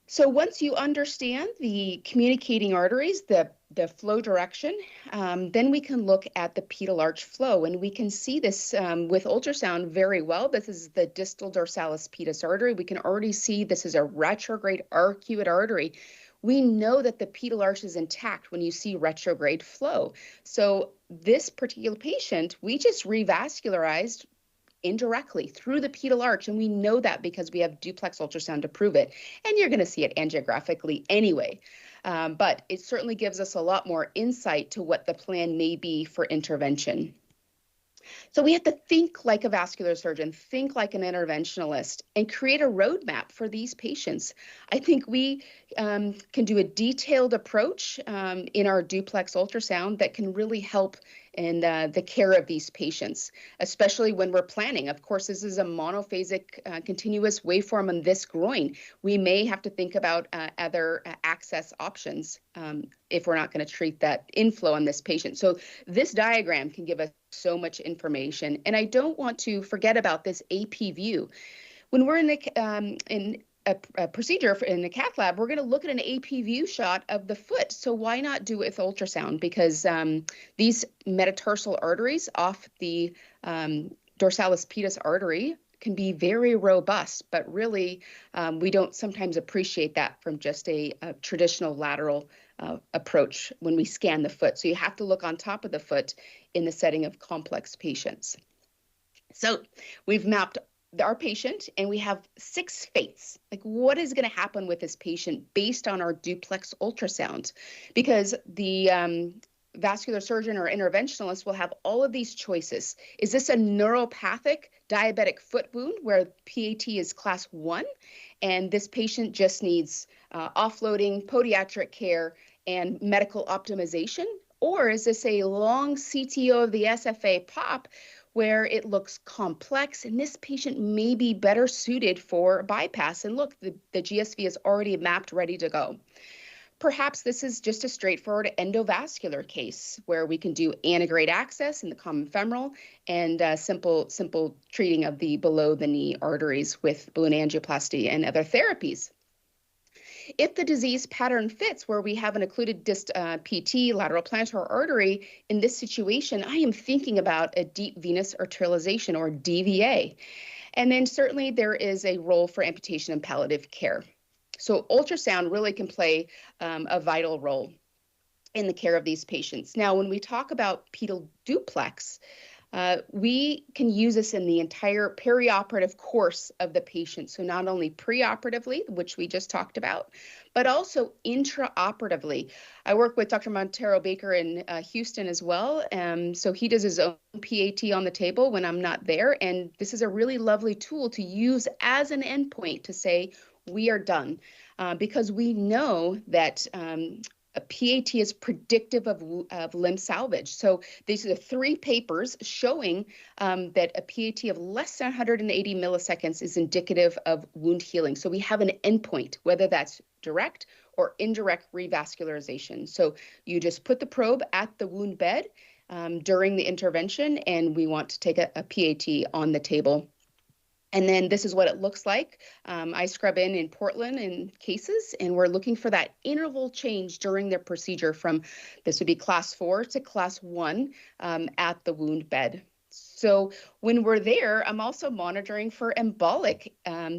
So once you understand the communicating arteries, the flow direction, then we can look at the pedal arch flow, and we can see this with ultrasound very well. This is the distal dorsalis pedis artery. We can already see this is a retrograde arcuate artery. We know that the pedal arch is intact when you see retrograde flow. So this particular patient, we just revascularized indirectly through the pedal arch, and we know that because we have duplex ultrasound to prove it, and you're going to see it angiographically anyway, but it certainly gives us a lot more insight to what the plan may be for intervention. So we have to think like a vascular surgeon, think like an interventionalist, and create a roadmap for these patients. I think we can do a detailed approach in our duplex ultrasound that can really help in the care of these patients, especially when we're planning. Of course, this is a monophasic continuous waveform on this groin. We may have to think about other access options if we're not going to treat that inflow on this patient. So this diagram can give us so much information. And I don't want to forget about this AP view. When we're in a procedure in the cath lab, we're going to look at an AP view shot of the foot. So why not do it with ultrasound? Because these metatarsal arteries off the dorsalis pedis artery can be very robust, but really we don't sometimes appreciate that from just a traditional lateral approach when we scan the foot. So you have to look on top of the foot in the setting of complex patients. So we've mapped our patient, and we have 6 fates. Like, what is going to happen with this patient based on our duplex ultrasound? Because the vascular surgeon or interventionalist will have all of these choices. Is this a neuropathic diabetic foot wound where PAT is class 1, and this patient just needs offloading, podiatric care, and medical optimization? Or is this a long CTO of the SFA pop where it looks complex, and this patient may be better suited for bypass? And look, the GSV is already mapped, ready to go. Perhaps this is just a straightforward endovascular case where we can do antegrade access in the common femoral and simple treating of the below the knee arteries with balloon angioplasty and other therapies. If the disease pattern fits where we have an occluded disc PT, lateral plantar artery, in this situation, I am thinking about a deep venous arterialization, or DVA. And then certainly there is a role for amputation and palliative care. So ultrasound really can play a vital role in the care of these patients. Now, when we talk about pedal duplex, we can use this in the entire perioperative course of the patient. So not only preoperatively, which we just talked about, but also intraoperatively. I work with Dr. Montero Baker in Houston as well. So he does his own PAT on the table when I'm not there. And this is a really lovely tool to use as an endpoint to say, we are done, because we know that a PAT is predictive of limb salvage. So these are the 3 papers showing that a PAT of less than 180 milliseconds is indicative of wound healing. So we have an endpoint, whether that's direct or indirect revascularization. So you just put the probe at the wound bed during the intervention, and we want to take a PAT on the table. And then this is what it looks like. I scrub in Portland in cases, and we're looking for that interval change during the procedure from, this would be class 4 to class 1 at the wound bed. So when we're there, I'm also monitoring for embolic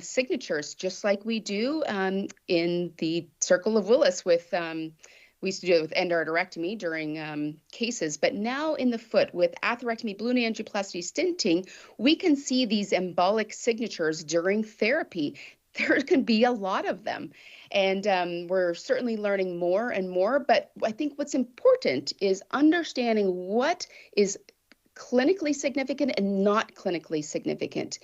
signatures, just like we do in the Circle of Willis with we used to do it with endarterectomy during cases, but now in the foot with atherectomy, balloon angioplasty, stenting, we can see these embolic signatures during therapy. There can be a lot of them, and we're certainly learning more and more, but I think what's important is understanding what is clinically significant and not clinically significant.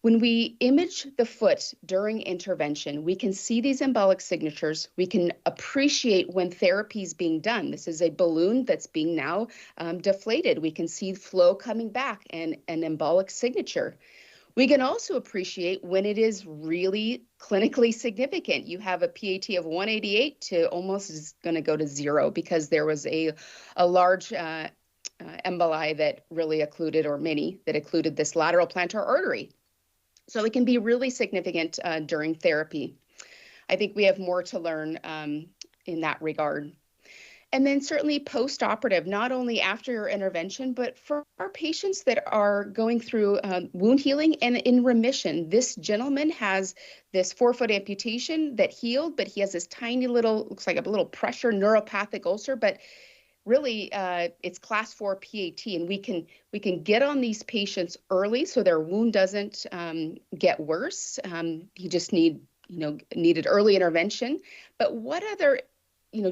When we image the foot during intervention, we can see these embolic signatures. We can appreciate when therapy is being done. This is a balloon that's being now deflated. We can see flow coming back and an embolic signature. We can also appreciate when it is really clinically significant. You have a PAT of 188 to almost is going to go to 0 because there was a large emboli that really occluded, or many that occluded this lateral plantar artery. So it can be really significant during therapy. I think we have more to learn in that regard. And then certainly post-operative, not only after your intervention, but for our patients that are going through wound healing and in remission. This gentleman has this 4-foot amputation that healed, but he has this tiny little, looks like a little pressure neuropathic ulcer, but really it's class 4 PAT, and we can get on these patients early so their wound doesn't get worse. He just needed early intervention. But what other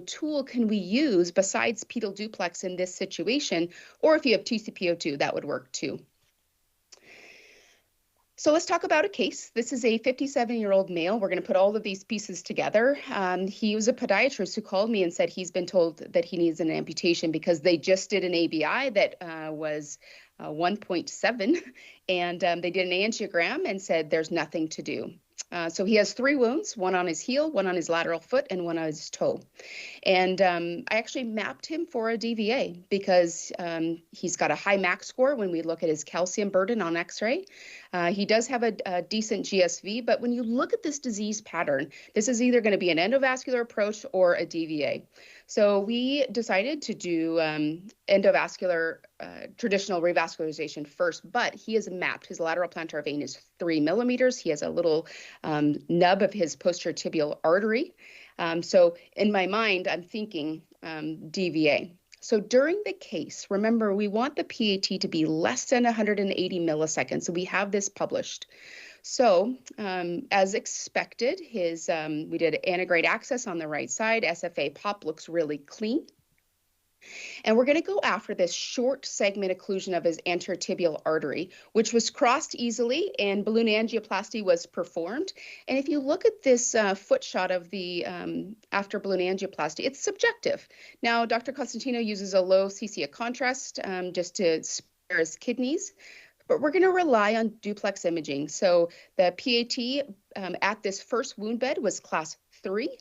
tool can we use besides pedal duplex in this situation? Or if you have TCPO2, that would work too. So let's talk about a case. This is a 57-year-old male. We're going to put all of these pieces together. He was a podiatrist who called me and said he's been told that he needs an amputation because they just did an ABI that was 1.7, and they did an angiogram and said there's nothing to do. So he has 3 wounds, one on his heel, one on his lateral foot, and one on his toe. And I actually mapped him for a DVA because he's got a high MAC score when we look at his calcium burden on x-ray. He does have a decent GSV, but when you look at this disease pattern, this is either going to be an endovascular approach or a DVA. So we decided to do endovascular traditional revascularization first, but he is mapped. His lateral plantar vein is 3 millimeters. He has a little nub of his posterior tibial artery. So in my mind, I'm thinking DVA. So during the case, remember, we want the PAT to be less than 180 milliseconds. So we have this published. So as expected, we did antegrade access on the right side. SFA pop looks really clean. And we're going to go after this short segment occlusion of his anterior tibial artery, which was crossed easily, and balloon angioplasty was performed. And if you look at this foot shot of the after balloon angioplasty, it's subjective. Now, Dr. Costantino uses a low CCA contrast just to spare his kidneys, but we're going to rely on duplex imaging. So the PAT at this first wound bed was class 3.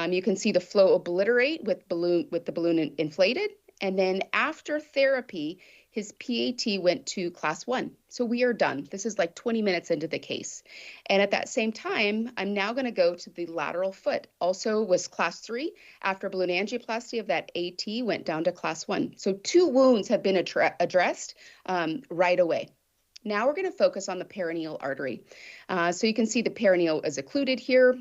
You can see the flow obliterate with the balloon inflated. And then after therapy, his PAT went to class 1. So we are done. This is like 20 minutes into the case. And at that same time, I'm now going to go to the lateral foot. Also was class 3. After balloon angioplasty of that AT went down to class 1. So 2 wounds have been addressed right away. Now we're going to focus on the perineal artery. So you can see the perineal is occluded here,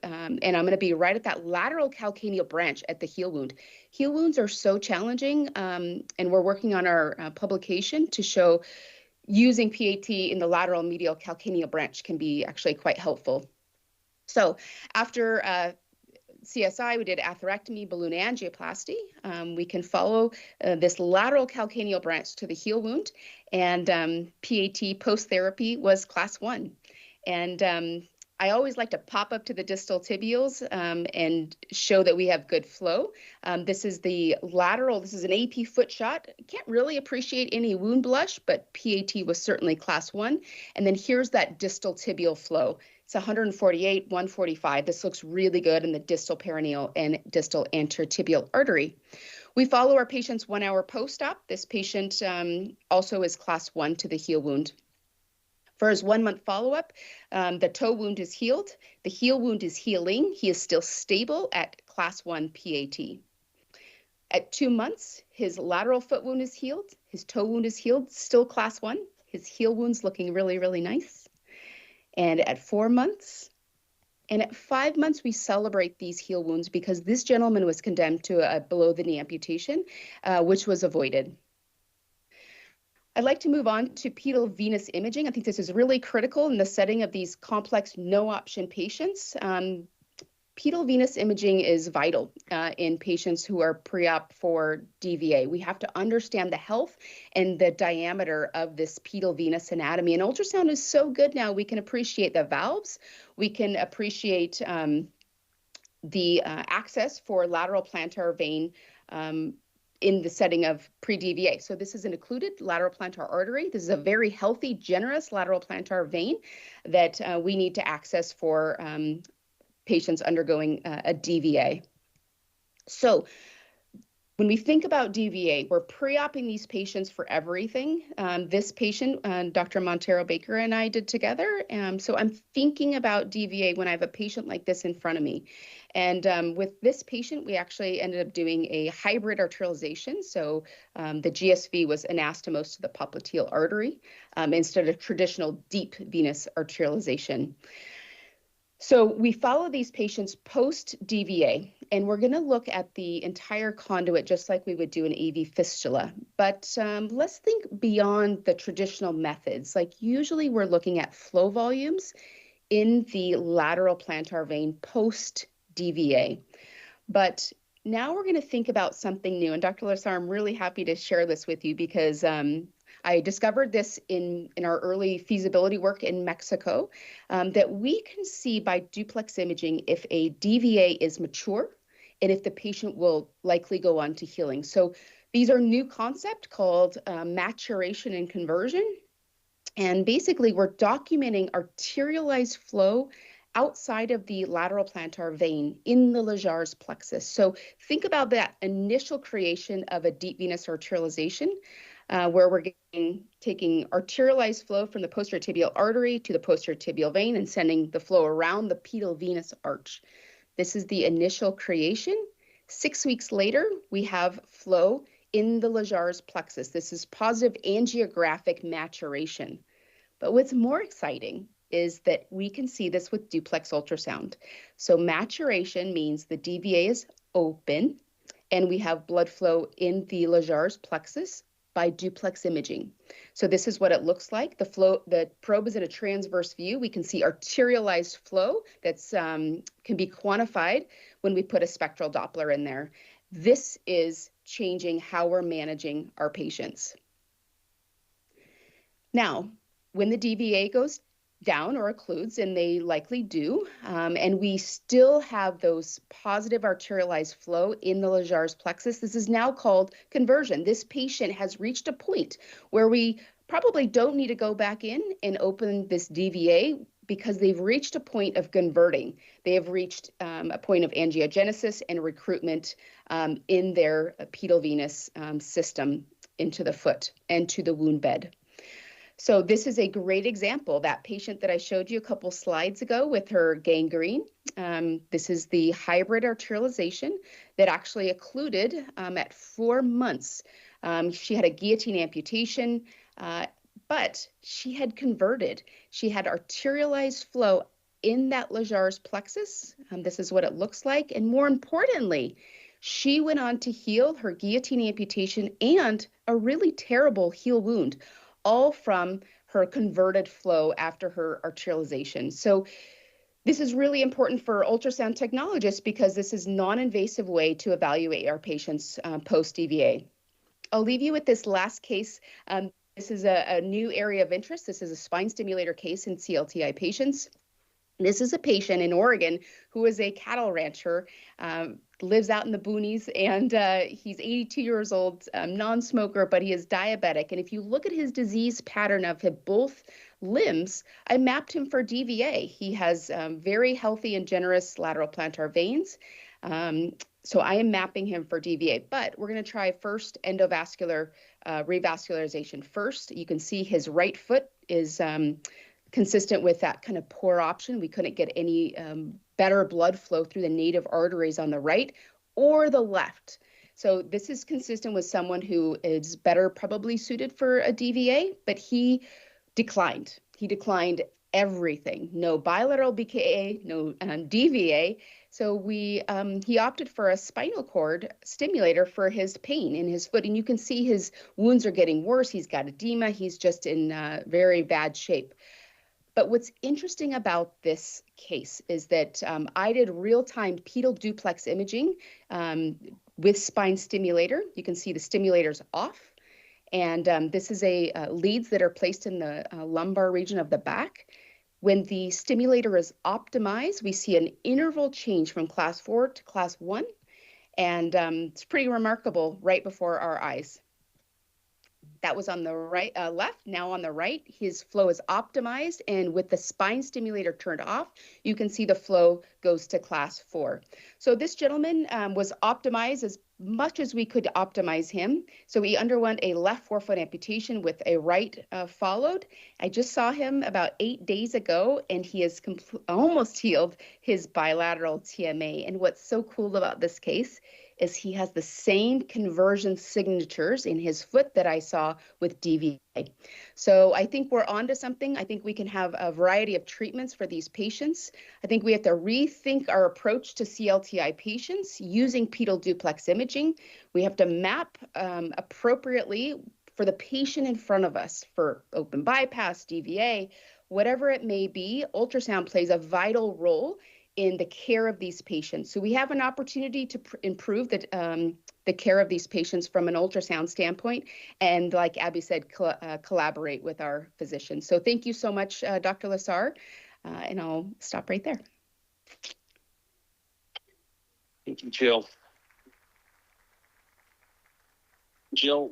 and I'm going to be right at that lateral calcaneal branch at the heel wound. Heel wounds are so challenging, and we're working on our publication to show using PAT in the lateral medial calcaneal branch can be actually quite helpful. So after CSI, we did atherectomy, balloon angioplasty. We can follow this lateral calcaneal branch to the heel wound, and PAT post-therapy was class 1. And I always like to pop up to the distal tibials and show that we have good flow. This is the lateral, this is an AP foot shot. Can't really appreciate any wound blush, but PAT was certainly class 1. And then here's that distal tibial flow. It's 148, 145. This looks really good in the distal perineal and distal anteriotibial artery. We follow our patients 1 hour post-op. This patient also is class 1 to the heel wound. For his 1 month follow-up, the toe wound is healed. The heel wound is healing. He is still stable at class 1 PAT. At 2 months, his lateral foot wound is healed. His toe wound is healed, still class 1. His heel wound's looking really, really nice. And at 4 months, and at 5 months, we celebrate these heel wounds because this gentleman was condemned to a below-the-knee amputation, which was avoided. I'd like to move on to pedal venous imaging. I think this is really critical in the setting of these complex no-option patients. Pedal venous imaging is vital in patients who are pre-op for DVA. We have to understand the health and the diameter of this pedal venous anatomy. And ultrasound is so good now. We can appreciate the valves. We can appreciate the access for lateral plantar vein in the setting of pre-DVA. So this is an occluded lateral plantar artery. This is a very healthy, generous lateral plantar vein that we need to access for patients undergoing a DVA. So When we think about DVA, we're pre-oping these patients for everything. This patient, Dr. Montero Baker and I did together. So I'm thinking about DVA when I have a patient like this in front of me. And with this patient, we actually ended up doing a hybrid arterialization. So the GSV was anastomosed to the popliteal artery instead of traditional deep venous arterialization. So we follow these patients post-DVA, and we're going to look at the entire conduit just like we would do an AV fistula. But let's think beyond the traditional methods. Like usually we're looking at flow volumes in the lateral plantar vein post-DVA. But now we're going to think about something new. And Dr. Lissar, I'm really happy to share this with you because I discovered this in our early feasibility work in Mexico, that we can see by duplex imaging if a DVA is mature and if the patient will likely go on to healing. So these are new concept called maturation and conversion. And basically, we're documenting arterialized flow outside of the lateral plantar vein in the Lejar's plexus. So think about that initial creation of a deep venous arterialization, where we're taking arterialized flow from the posterior tibial artery to the posterior tibial vein and sending the flow around the pedal venous arch. This is the initial creation. 6 weeks later, we have flow in the Lejar's plexus. This is positive angiographic maturation. But what's more exciting is that we can see this with duplex ultrasound. So maturation means the DVA is open and we have blood flow in the Lejar's plexus by duplex imaging. So this is what it looks like. The probe is in a transverse view. We can see arterialized flow that's can be quantified when we put a spectral Doppler in there. This is changing how we're managing our patients. Now, when the DVA goes down or occludes, and they likely do, and we still have those positive arterialized flow in the Lejar's plexus, this is now called conversion. This patient has reached a point where we probably don't need to go back in and open this DVA because they've reached a point of converting. They have reached a point of angiogenesis and recruitment in their pedal venous system into the foot and to the wound bed. So this is a great example, that patient that I showed you a couple slides ago with her gangrene. This is the hybrid arterialization that actually occluded at 4 months. She had a guillotine amputation, but she had converted. She had arterialized flow in that Lejar's plexus. This is what it looks like. And more importantly, she went on to heal her guillotine amputation and a really terrible heel wound, all from her converted flow after her arterialization. So this is really important for ultrasound technologists because this is a non-invasive way to evaluate our patients post-DVA. I'll leave you with this last case. This is a new area of interest. This is a spine stimulator case in CLTI patients. This is a patient in Oregon who is a cattle rancher, lives out in the boonies, and he's 82 years old, non-smoker, but he is diabetic. And if you look at his disease pattern of both limbs, I mapped him for DVA. He has very healthy and generous lateral plantar veins. So I am mapping him for DVA, but we're going to try first endovascular revascularization first. You can see his right foot is consistent with that kind of poor option. We couldn't get any better blood flow through the native arteries on the right or the left. So this is consistent with someone who is better probably suited for a DVA, but he declined. He declined everything. No bilateral BKA, no DVA. So he opted for a spinal cord stimulator for his pain in his foot. And you can see his wounds are getting worse. He's got edema. He's just in very bad shape. But what's interesting about this case is that I did real-time pedal duplex imaging with spine stimulator. You can see the stimulator's off. And this is leads that are placed in the lumbar region of the back. When the stimulator is optimized, we see an interval change from class 4 to class 1. And it's pretty remarkable right before our eyes. That was on the right, left. Now on the right, his flow is optimized, and with the spine stimulator turned off, you can see the flow goes to class 4. So this gentleman was optimized as much as we could optimize him. So he underwent a left forefoot amputation with a right followed. I just saw him about 8 days ago, and he has almost healed his bilateral TMA. And what's so cool about this case is he has the same conversion signatures in his foot that I saw with DVA. So I think we're onto something. I think we can have a variety of treatments for these patients. I think we have to rethink our approach to CLTI patients using pedal duplex imaging. We have to map appropriately for the patient in front of us for open bypass, DVA, whatever it may be. Ultrasound plays a vital role in the care of these patients. So we have an opportunity to improve the care of these patients from an ultrasound standpoint, and like Abby said, collaborate with our physicians. So thank you so much, Dr. Lessard, and I'll stop right there.
Thank you, Jill. Jill.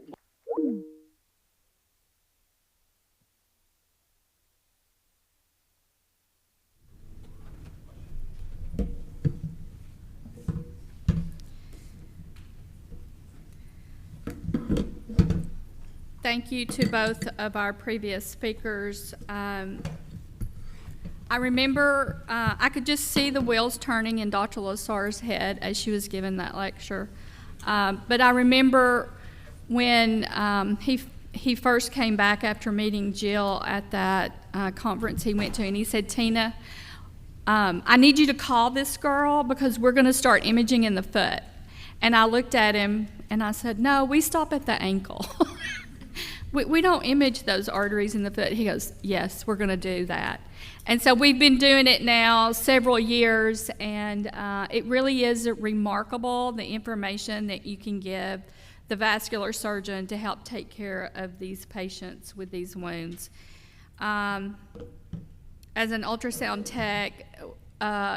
Thank you to both of our previous speakers. I remember I could just see the wheels turning in Dr. Lessard's head as she was giving that lecture. But I remember when he first came back after meeting Jill at that conference he went to, and he said, "Tina, I need you to call this girl because we're going to start imaging in the foot." And I looked at him and I said, "No, we stop at the ankle." We don't image those arteries in the foot. He goes, "Yes, we're going to do that." And so we've been doing it now several years, and it really is remarkable, the information that you can give the vascular surgeon to help take care of these patients with these wounds. As an ultrasound tech,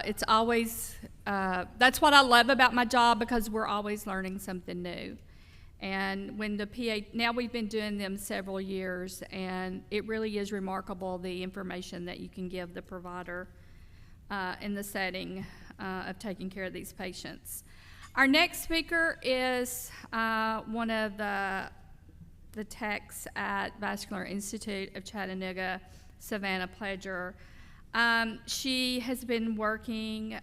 it's always, that's what I love about my job, because we're always learning something new. And when the PA, now we've been doing them several years, and it really is remarkable the information that you can give the provider in the setting of taking care of these patients. Our next speaker is one of the techs at Vascular Institute of Chattanooga, Savannah Pledger. She has been working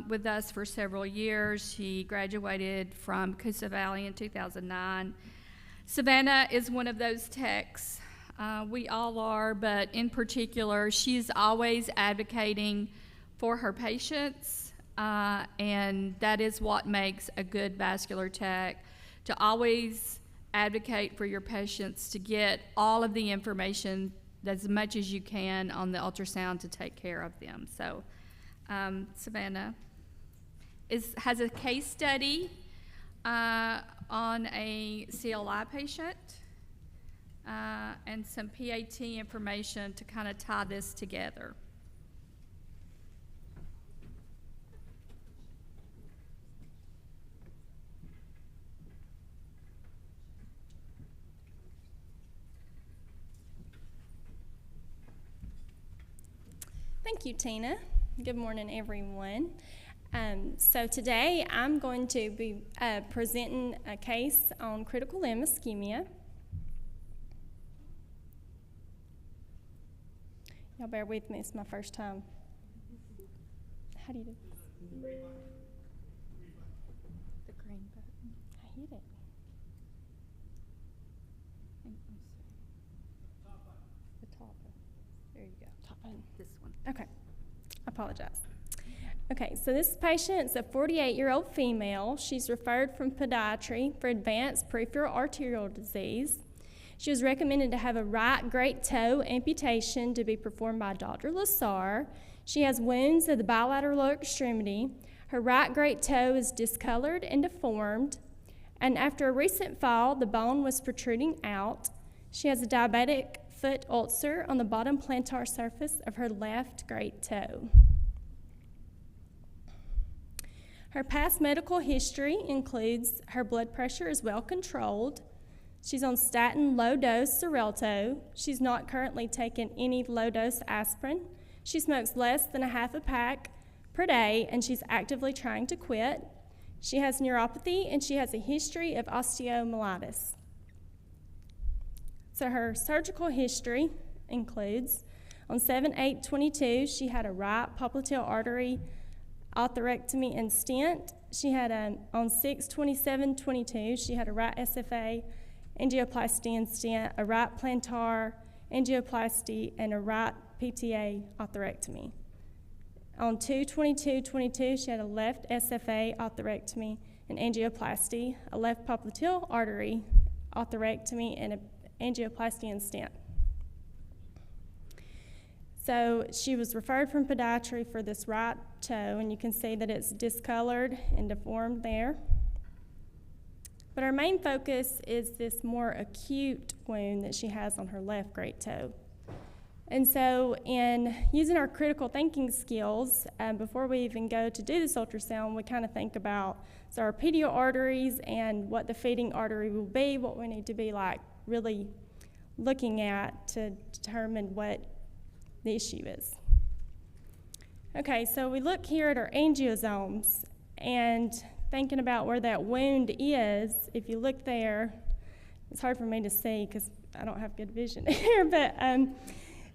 with us for several years. She graduated from Coosa Valley in 2009. Savannah is one of those techs. We all are, but in particular, she's always advocating for her patients, and that is what makes a good vascular tech, to always advocate for your patients to get all of the information as much as you can on the ultrasound to take care of them. So Savannah has a case study on a CLI patient and some PAT information to kind of tie this together.
Thank you, Tina. Good morning, everyone. So today I'm going to be presenting a case on critical limb ischemia. Y'all bear with me, it's my first time. How do you do this?
The green button.
I hit it.
The top button. There you go.
Top button.
This one.
Okay, I apologize. Okay, so this patient's a 48-year-old female. She's referred from podiatry for advanced peripheral arterial disease. She was recommended to have a right great toe amputation to be performed by Dr. Lessard. She has wounds of the bilateral lower extremity. Her right great toe is discolored and deformed, and after a recent fall, the bone was protruding out. She has a diabetic foot ulcer on the bottom plantar surface of her left great toe. Her past medical history includes her blood pressure is well controlled. She's on statin low-dose Xarelto. She's not currently taking any low-dose aspirin. She smokes less than a half a pack per day, and she's actively trying to quit. She has neuropathy, and she has a history of osteomyelitis. So her surgical history includes, on 7/8/22, she had a right popliteal artery atherectomy and stent. She had on 6/27/22, she had a right SFA, angioplasty and stent, a right plantar angioplasty, and a right PTA atherectomy. On 2/22/22, she had a left SFA atherectomy and angioplasty, a left popliteal artery atherectomy, and an angioplasty and stent. So she was referred from podiatry for this right toe, and you can see that it's discolored and deformed there. But our main focus is this more acute wound that she has on her left great toe. And so in using our critical thinking skills, before we even go to do this ultrasound, we kind of think about our pedial arteries and what the feeding artery will be, what we need to be like really looking at to determine what the issue is. Okay, so we look here at our angiosomes and thinking about where that wound is. If you look there, it's hard for me to see because I don't have good vision here, but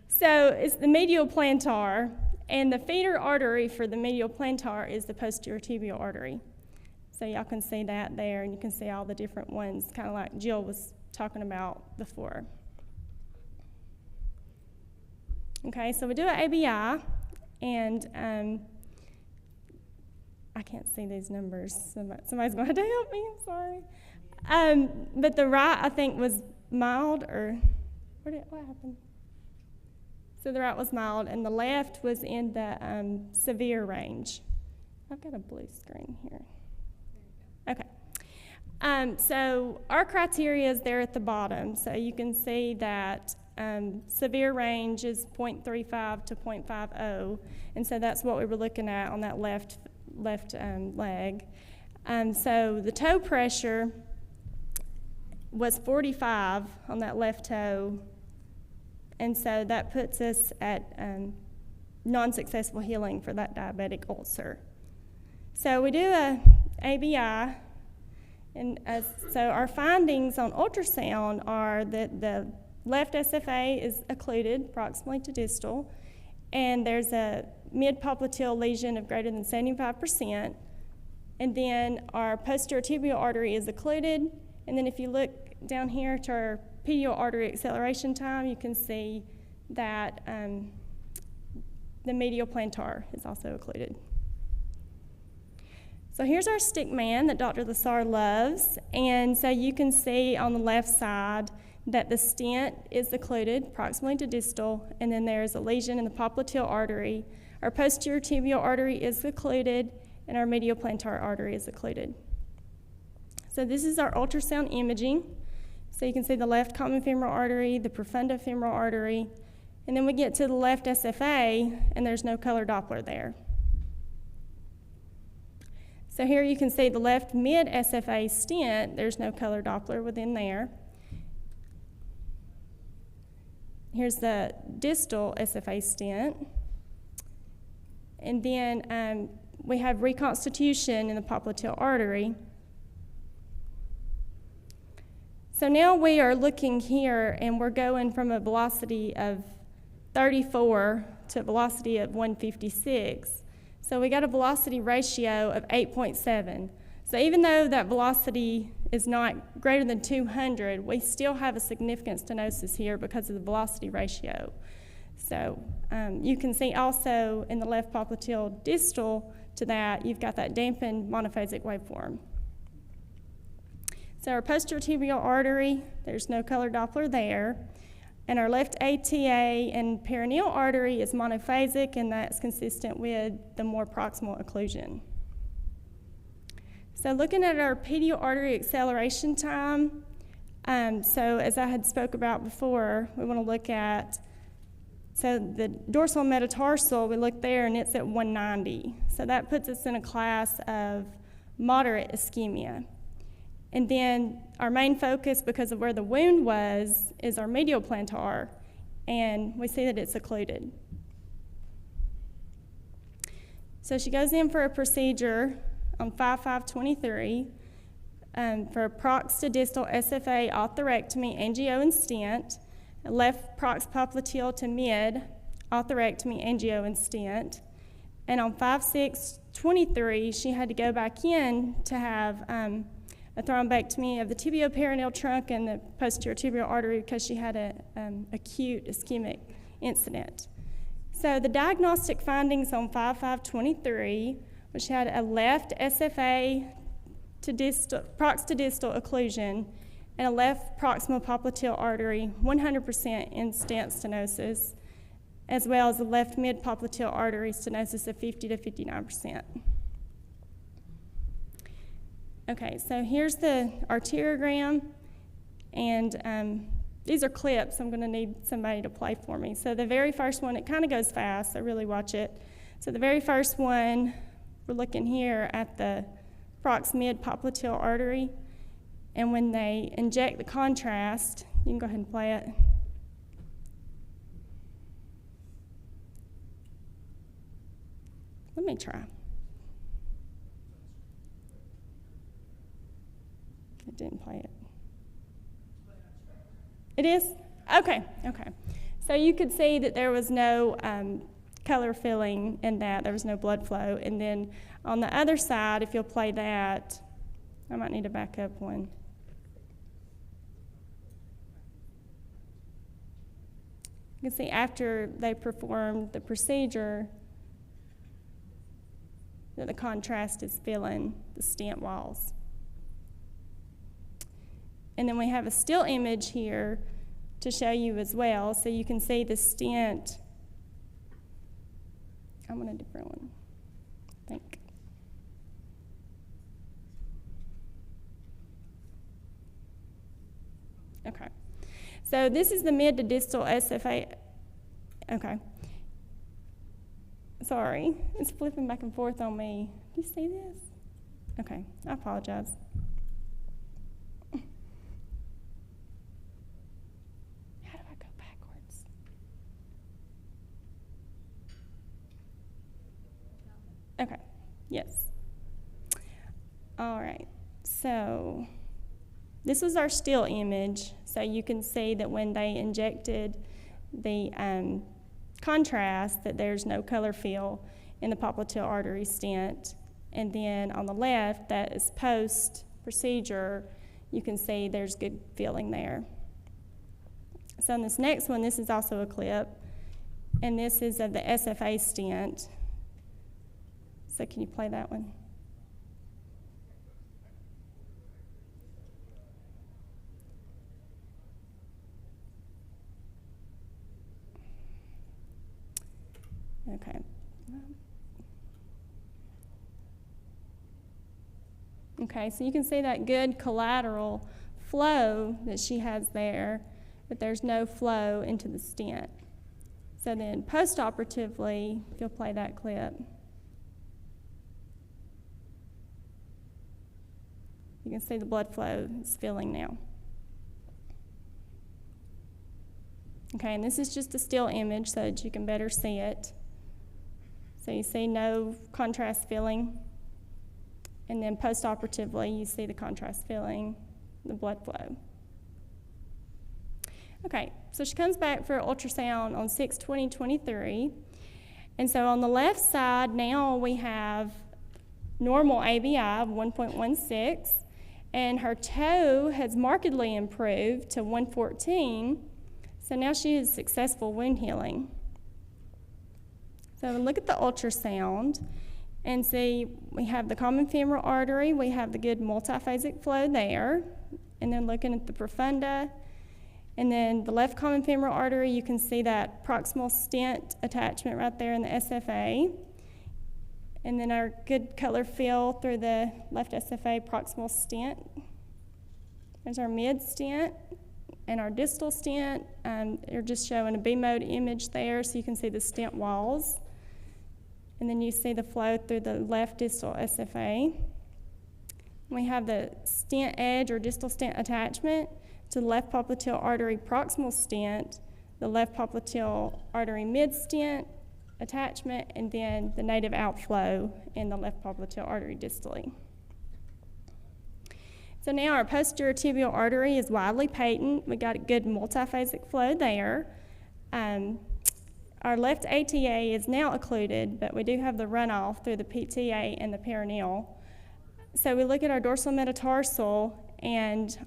so it's the medial plantar, and the feeder artery for the medial plantar is the posterior tibial artery. So y'all can see that there, and you can see all the different ones, kind of like Jill was talking about before. Okay, so we do an ABI, and I can't see these numbers. Somebody's going to have to help me, I'm sorry. But the right, I think, was mild, or what happened? So the right was mild, and the left was in the severe range. I've got a blue screen here. Okay. So our criteria is there at the bottom. So you can see that severe range is 0.35 to 0.50, and so that's what we were looking at on that left leg. So the toe pressure was 45 on that left toe, and so that puts us at non-successful healing for that diabetic ulcer. So we do a ABI, and so our findings on ultrasound are that the left SFA is occluded proximally to distal, and there's a mid-popliteal lesion of greater than 75%, and then our posterior tibial artery is occluded, and then if you look down here to our pedial artery acceleration time, you can see that the medial plantar is also occluded. So here's our stick man that Dr. Lessard loves, and so you can see on the left side that the stent is occluded proximally to distal, and then there's a lesion in the popliteal artery. Our posterior tibial artery is occluded, and our medial plantar artery is occluded. So this is our ultrasound imaging. So you can see the left common femoral artery, the profunda femoral artery, and then we get to the left SFA, and there's no color Doppler there. So here you can see the left mid SFA stent, there's no color Doppler within there. Here's the distal SFA stent. And then we have reconstitution in the popliteal artery. So now we are looking here, and we're going from a velocity of 34 to a velocity of 156. So we got a velocity ratio of 8.7. So even though that velocity is not greater than 200, we still have a significant stenosis here because of the velocity ratio. So you can see also in the left popliteal distal to that, you've got that dampened monophasic waveform. So our posterior tibial artery, there's no color Doppler there. And our left ATA and perineal artery is monophasic, and that's consistent with the more proximal occlusion. So looking at our pedial artery acceleration time, so as I had spoke about before, we want to look at, so the dorsal metatarsal, we look there and it's at 190. So that puts us in a class of moderate ischemia. And then our main focus, because of where the wound was, is our medial plantar, and we see that it's occluded. So she goes in for a procedure on 5/5/23 for prox to distal SFA atherectomy, angio, and stent, left prox popliteal to mid atherectomy, angio, and stent. And on 5/6/23, she had to go back in to have a thrombectomy of the tibioperineal trunk and the posterior tibial artery because she had an acute ischemic incident. So the diagnostic findings on 5/5/23, which had a left SFA to distal, prox to distal occlusion and a left proximal popliteal artery 100% in stent stenosis, as well as a left mid popliteal artery stenosis of 50 to 59%. Okay, so here's the arteriogram, and these are clips. I'm going to need somebody to play for me. So the very first one, it kind of goes fast, so really watch it. So the very first one, we're looking here at the prox mid popliteal artery, and when they inject the contrast, you can go ahead and play it. Let me try. It didn't play it. It is? Okay, okay. So you could see that there was no color filling in that. There was no blood flow. And then on the other side, if you'll play that, I might need to back up one. You can see after they performed the procedure that the contrast is filling the stent walls. And then we have a still image here to show you as well, so you can see the stent. I'm on a different one, I think. Okay. So this is the mid to distal SFA. Okay. Sorry, it's flipping back and forth on me. Do you see this? Okay, I apologize. How do I go backwards? Okay, yes. All right, so this was our still image. So you can see that when they injected the contrast, that there's no color fill in the popliteal artery stent. And then on the left, that is post-procedure, you can see there's good filling there. So in this next one, this is also a clip, and this is of the SFA stent. So can you play that one? Okay. Okay, so you can see that good collateral flow that she has there, but there's no flow into the stent. So then post-operatively, if you'll play that clip, you can see the blood flow is filling now. Okay, and this is just a still image so that you can better see it. So you see no contrast filling, and then post-operatively you see the contrast filling, the blood flow. Okay, so she comes back for ultrasound on 6/20/23, and so on the left side now we have normal ABI of 1.16, and her toe has markedly improved to 114, so now she has successful wound healing. So look at the ultrasound and see we have the common femoral artery, we have the good multiphasic flow there, and then looking at the profunda, and then the left common femoral artery, you can see that proximal stent attachment right there in the SFA, and then our good color fill through the left SFA proximal stent. There's our mid stent and our distal stent. They're just showing a B-mode image there so you can see the stent walls. And then you see the flow through the left distal SFA. We have the stent edge or distal stent attachment to the left popliteal artery proximal stent, the left popliteal artery mid stent, attachment, and then the native outflow in the left popliteal artery distally. So now our posterior tibial artery is widely patent. We got a good multiphasic flow there. Our left ATA is now occluded, but we do have the runoff through the PTA and the perineal. So we look at our dorsal metatarsal, and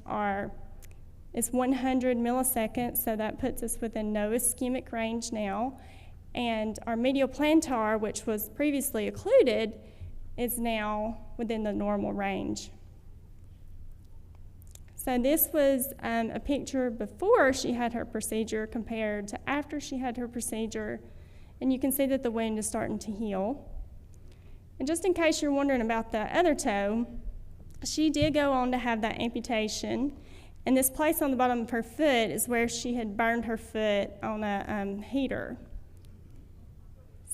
it's 100 milliseconds, so that puts us within no ischemic range now. And our medial plantar, which was previously occluded, is now within the normal range. So this was a picture before she had her procedure compared to after she had her procedure, and you can see that the wound is starting to heal. And just in case you're wondering about the other toe, she did go on to have that amputation, and this place on the bottom of her foot is where she had burned her foot on a heater.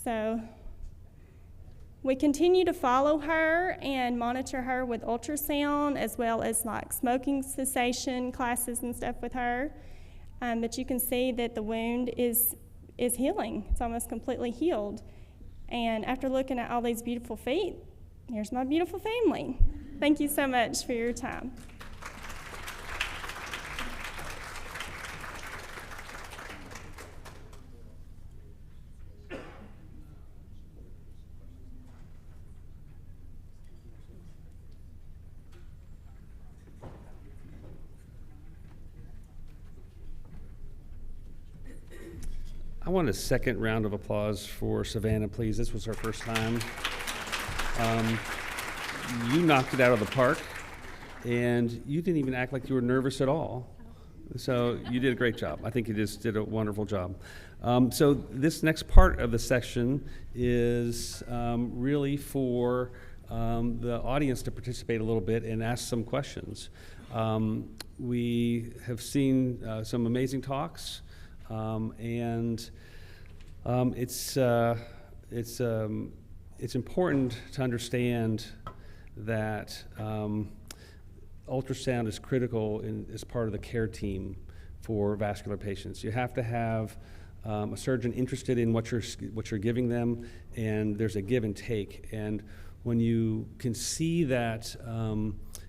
So we continue to follow her and monitor her with ultrasound, as well as like smoking cessation classes and stuff with her. But you can see that the wound is healing. It's almost completely healed. And after looking at all these beautiful feet, here's my beautiful family. Thank you so much for your time.
I want a second round of applause for Savannah, please. This was her first time. You knocked it out of the park, and you didn't even act like you were nervous at all. So you did a great job. I think you just did a wonderful job. So this next part of the section is really for the audience to participate a little bit and ask some questions. We have seen some amazing talks. It's important to understand that ultrasound is critical as part of the care team for vascular patients. You have to have a surgeon interested in what you're giving them, and there's a give and take. And when you can see that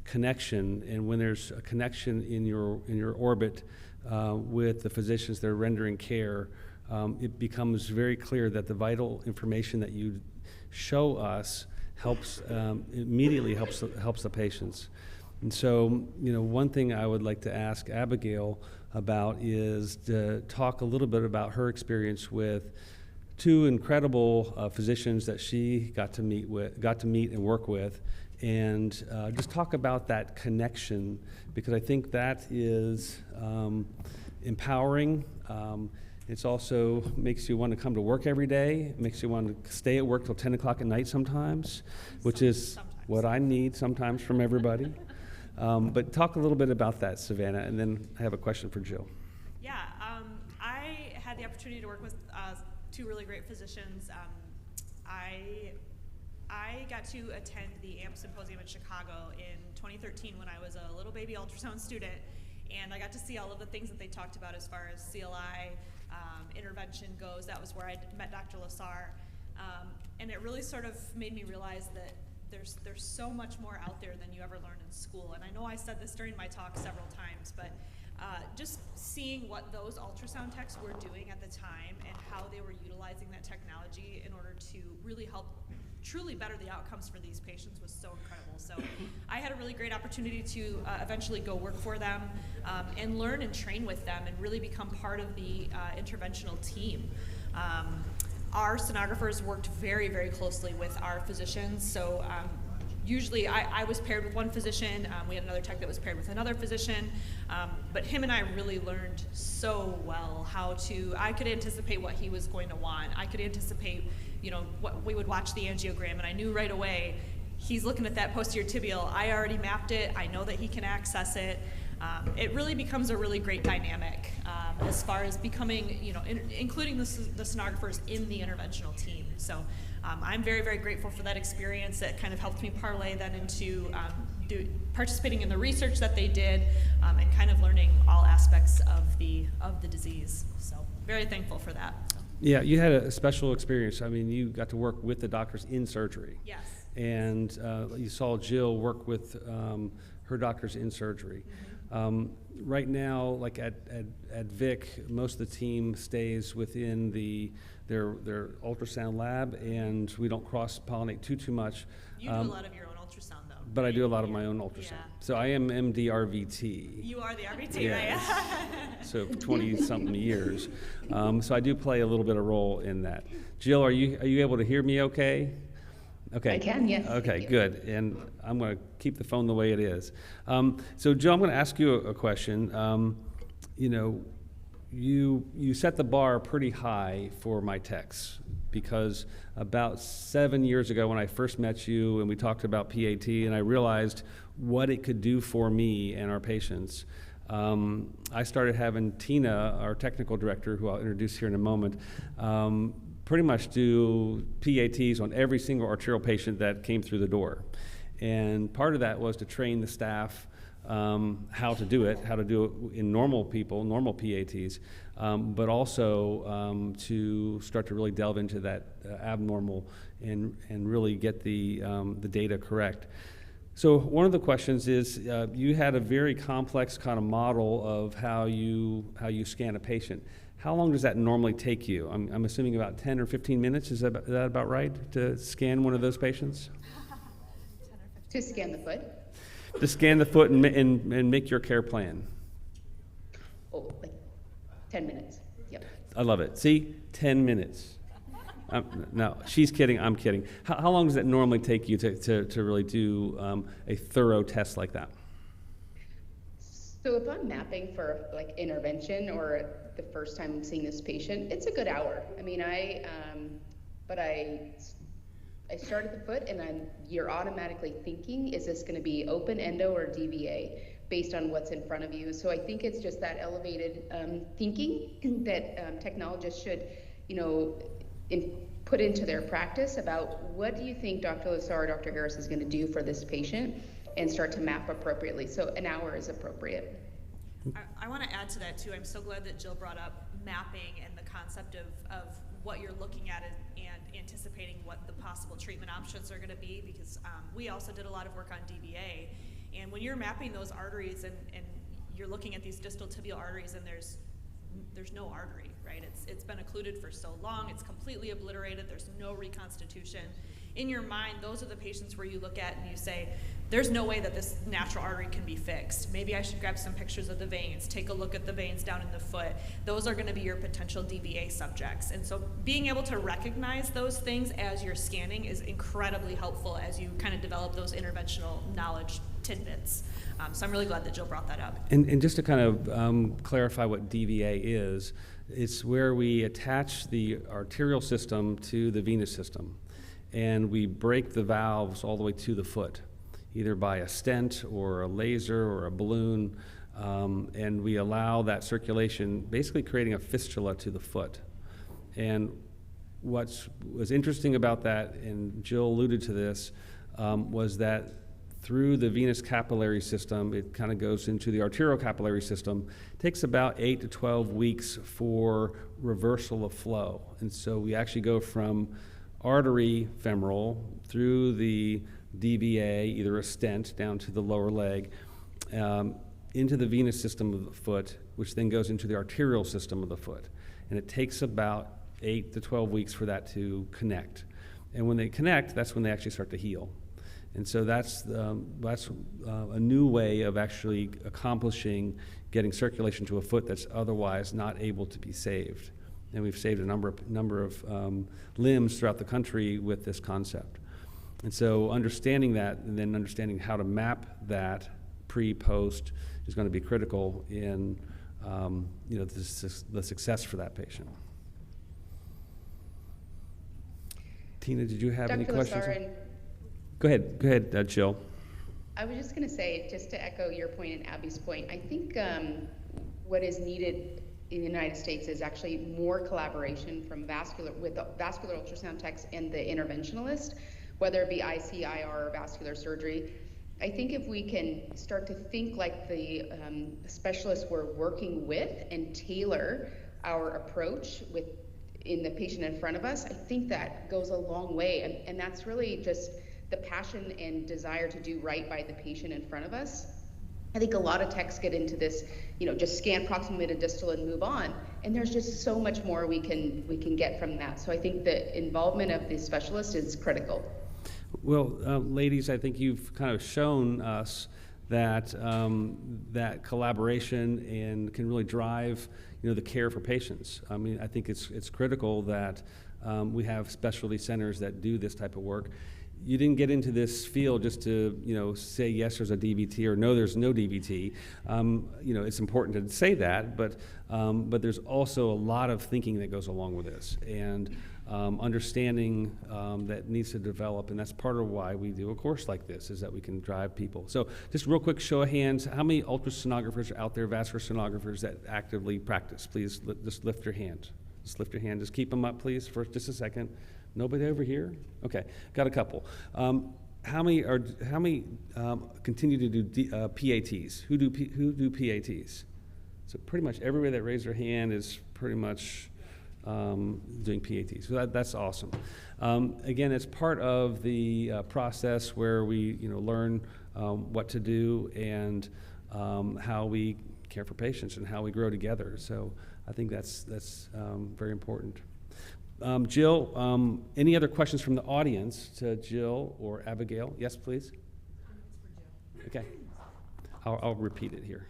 connection, and when there's a connection in your orbit with the physicians that are rendering care, it becomes very clear that the vital information that you show us immediately helps the patients. And so, one thing I would like to ask Abigail about is to talk a little bit about her experience with two incredible physicians that she got to meet and work with, and just talk about that connection, because I think that is empowering. It's also makes you want to come to work every day. It makes you want to stay at work till 10 o'clock at night sometimes, which is what I need sometimes from everybody. But talk a little bit about that, Savannah, and then I have a question for Jill.
Yeah, I had the opportunity to work with two really great physicians. I got to attend the AMP Symposium in Chicago in 2013 when I was a little baby ultrasound student, and I got to see all of the things that they talked about as far as CLI intervention goes. That was where I met Dr. Lessar, and it really sort of made me realize that there's so much more out there than you ever learn in school. And I know I said this during my talk several times, but just seeing what those ultrasound techs were doing at the time and how they were utilizing that technology in order to really help truly better the outcomes for these patients was so incredible. So I had a really great opportunity to eventually go work for them and learn and train with them and really become part of the interventional team. Our sonographers worked very, very closely with our physicians. So usually I was paired with one physician. We had another tech that was paired with another physician. But him and I really learned so well I could anticipate what he was going to want. I could anticipate, what we would watch the angiogram, and I knew right away he's looking at that posterior tibial. I already mapped it. I know that he can access it. It really becomes a really great dynamic as far as becoming, including the sonographers in the interventional team. So I'm very, very grateful for that experience. That kind of helped me parlay that into participating in the research that they did and kind of learning all aspects of the disease. So very thankful for that.
Yeah, you had a special experience. I mean, you got to work with the doctors in surgery.
Yes.
And you saw Jill work with her doctors in surgery. Right now, like at Vic, most of the team stays within their ultrasound lab, and we don't cross-pollinate too much.
You do a lot of your own ultrasound, though.
But I do a lot of my own ultrasound.
Yeah.
So I am MD RVT.
You are the RVT,
Yes.
right?
So 20-something years. So I do play a little bit of role in that. Jill, are you able to hear me okay? Okay.
I can, yes.
Okay,
Thank you.
good. And I'm going to keep the phone the way it is. So Jill, I'm going to ask you a question. You know, you set the bar pretty high for my techs, because about 7 years ago when I first met you and we talked about PAT and I realized what it could do for me and our patients, I started having Tina, our technical director, who I'll introduce here in a moment, pretty much do PATs on every single arterial patient that came through the door. And part of that was to train the staff how to do it in normal people, normal PATs, but also to start to really delve into that abnormal and really get the data correct. So one of the questions is, you had a very complex kind of model of how you scan a patient. How long does that normally take you? I'm assuming about 10 or 15 minutes. Is that about right, to scan one of those patients?
To scan the foot?
To scan the foot and make your care plan.
Oh, like 10 minutes. Yep.
I love it. See, 10 minutes. No, she's kidding. I'm kidding. How long does it normally take you to really do a thorough test like that?
So if I'm mapping for like intervention or the first time I'm seeing this patient, it's a good hour. I mean, I start at the foot and you're automatically thinking, is this going to be open endo or DVA based on what's in front of you? So I think it's just that elevated thinking that technologists should, put into their practice about what do you think Dr. Lissar or Dr. Harris is going to do for this patient, and start to map appropriately. So an hour is appropriate.
I want to add to that too. I'm so glad that Jill brought up mapping and the concept of what you're looking at and anticipating what the possible treatment options are going to be, because we also did a lot of work on DVA. And when you're mapping those arteries and you're looking at these distal tibial arteries and there's no artery, right? It's been occluded for so long, it's completely obliterated, there's no reconstitution. In your mind, those are the patients where you look at and you say, there's no way that this natural artery can be fixed. Maybe I should grab some pictures of the veins, take a look at the veins down in the foot. Those are going to be your potential DVA subjects. And so being able to recognize those things as you're scanning is incredibly helpful as you kind of develop those interventional knowledge tidbits. So I'm really glad that Jill brought that up.
And just to kind of clarify what DVA is, it's where we attach the arterial system to the venous system, and we break the valves all the way to the foot, either by a stent or a laser or a balloon, and we allow that circulation, basically creating a fistula to the foot. And what was interesting about that, and Jill alluded to this, was that through the venous capillary system, it kind of goes into the arterial capillary system. It takes about 8 to 12 weeks for reversal of flow. And so we actually go from artery femoral through the DVA, either a stent down to the lower leg, into the venous system of the foot, which then goes into the arterial system of the foot. And it takes about 8 to 12 weeks for that to connect. And when they connect, that's when they actually start to heal. And so that's a new way of actually accomplishing getting circulation to a foot that's otherwise not able to be saved. And we've saved a number of limbs throughout the country with this concept. And so understanding that, and then understanding how to map that pre-post is going to be critical in the success for that patient. Tina, did you have any questions? Go ahead, Jill.
I was just going to say, just to echo your point and Abby's point, I think what is needed in the United States is actually more collaboration from vascular ultrasound techs and the interventionalist, whether it be IC, IR, or vascular surgery. I think if we can start to think like the specialists we're working with and tailor our approach in the patient in front of us, I think that goes a long way. And that's really just the passion and desire to do right by the patient in front of us. I think a lot of techs get into this, just scan proximal and distal and move on. And there's just so much more we can get from that. So I think the involvement of the specialist is critical.
Well, ladies, I think you've kind of shown us that that collaboration and can really drive, the care for patients. I mean, I think it's critical that we have specialty centers that do this type of work. You didn't get into this field just to, say yes, there's a DVT or no, there's no DVT. It's important to say that, but there's also a lot of thinking that goes along with this, and understanding that needs to develop, and that's part of why we do a course like this, is that we can drive people. So just real quick show of hands, how many ultrasonographers are out there, vascular sonographers that actively practice? Please just lift your hand. Just lift your hand. Just keep them up, please, for just a second. Nobody over here? Okay, got a couple. How many continue to do PATs? Who do PATs? So pretty much everybody that raised their hand is pretty much doing PATs. So that's awesome. Again, it's part of the process where we learn what to do and how we care for patients and how we grow together. So I think that's very important. Jill, any other questions from the audience to Jill or Abigail? Yes, please.
It's for Jill.
Okay. I'll repeat it here.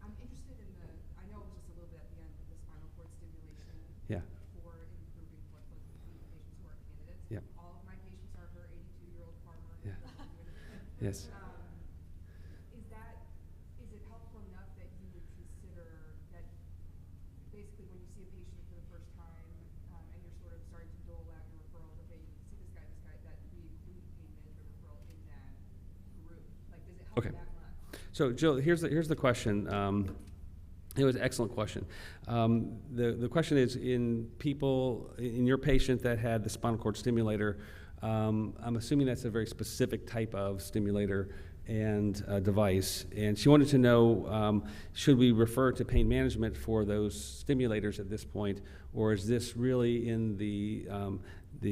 I'm interested in I know it was just a little bit at the end, but the spinal cord stimulation
Yeah.
for improving blood flow to the patients who are candidates.
Yeah.
All of my patients are her 82-year-old farmer.
Yeah. Yes.
Is it helpful enough that you would consider that basically when you see a patient for the first time and you're sort of starting to dole out your referrals, okay, you see this guy, that we include pain management referral in that group? Like, does it help
Okay.
that much?
So Jill, here's the question. It was an excellent question. The question is, in your patient that had the spinal cord stimulator, I'm assuming that's a very specific type of stimulator and device, and she wanted to know, should we refer to pain management for those stimulators at this point, or is this really in the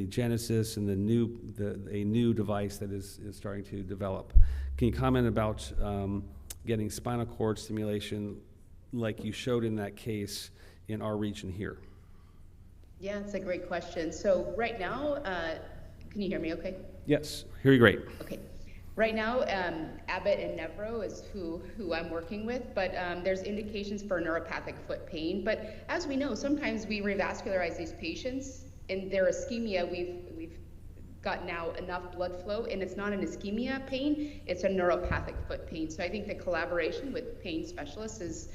genesis and a new device that is starting to develop? Can you comment about getting spinal cord stimulation like you showed in that case in our region here?
Yeah, it's a great question. So right now, can you hear me okay?
Yes, hear you great.
Okay. Right now, Abbott and Nevro is who I'm working with, but there's indications for neuropathic foot pain. But as we know, sometimes we revascularize these patients, and their ischemia, we've got now enough blood flow, and it's not an ischemia pain, it's a neuropathic foot pain. So I think the collaboration with pain specialists is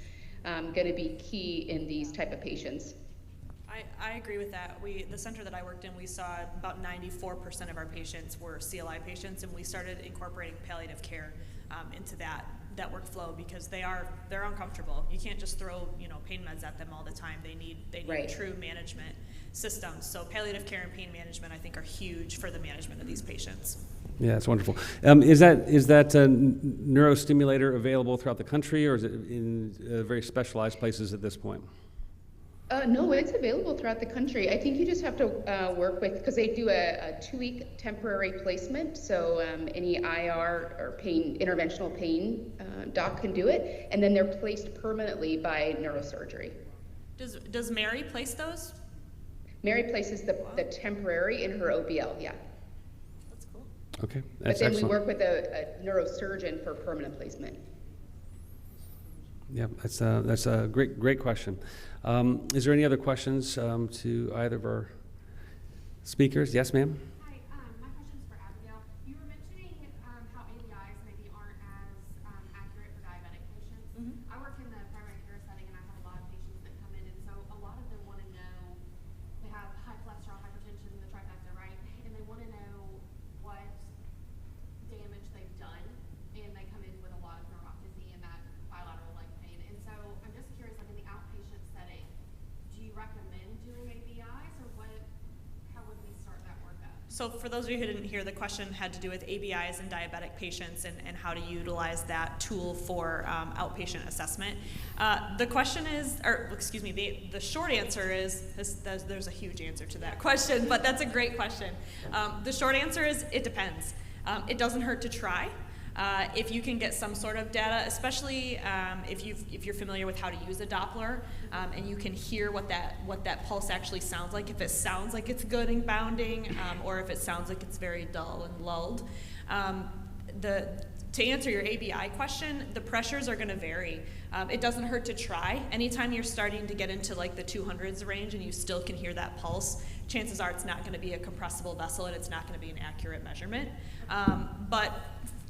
going to be key in these type of patients.
I agree with that. The center that I worked in, we saw about 94% of our patients were CLI patients, and we started incorporating palliative care into that workflow, because they're uncomfortable. You can't just throw pain meds at them all the time. They need
Right.
true management systems. So palliative care and pain management, I think, are huge for the management of these patients.
Yeah, that's wonderful. Is that neurostimulator available throughout the country, or is it in very specialized places at this point?
No, it's available throughout the country. I think you just have to work with, because they do a 2-week temporary placement, so any IR or interventional pain doc can do it, and then they're placed permanently by neurosurgery.
Does Mary place those?
Mary places the temporary in her OBL, yeah.
That's cool.
Okay,
But
that's
then
excellent.
we work with a neurosurgeon for permanent placement.
Yeah, that's a great question. Is there any other questions to either of our speakers? Yes, ma'am.
Hi, my question's for Abigail. You were mentioning how ABIs maybe aren't as accurate for diabetic patients.
Mm-hmm.
I work in the primary care setting, and I have a lot of patients that come in, and so a lot of them want to know, they have high cholesterol, hypertension, the trifecta, right? And they want to know what damage they've done, and they come in with a lot of neuropathy and that bilateral leg pain. And so I'm just curious, like in the outpatient setting, do you recommend doing ABIs, or how would we start that work up?
So for those of you who didn't hear, the question had to do with ABIs in diabetic patients and how to utilize that tool for outpatient assessment. The question is, or excuse me, the short answer is, there's a huge answer to that question, but that's a great question. The short answer is it depends. It doesn't hurt to try. If you can get some sort of data, especially if you're familiar with how to use a Doppler, and you can hear what that pulse actually sounds like, if it sounds like it's good and bounding, or if it sounds like it's very dull and lulled. To answer your ABI question, the pressures are going to vary. It doesn't hurt to try. Anytime you're starting to get into like the 200s range and you still can hear that pulse, chances are it's not going to be a compressible vessel and it's not going to be an accurate measurement. But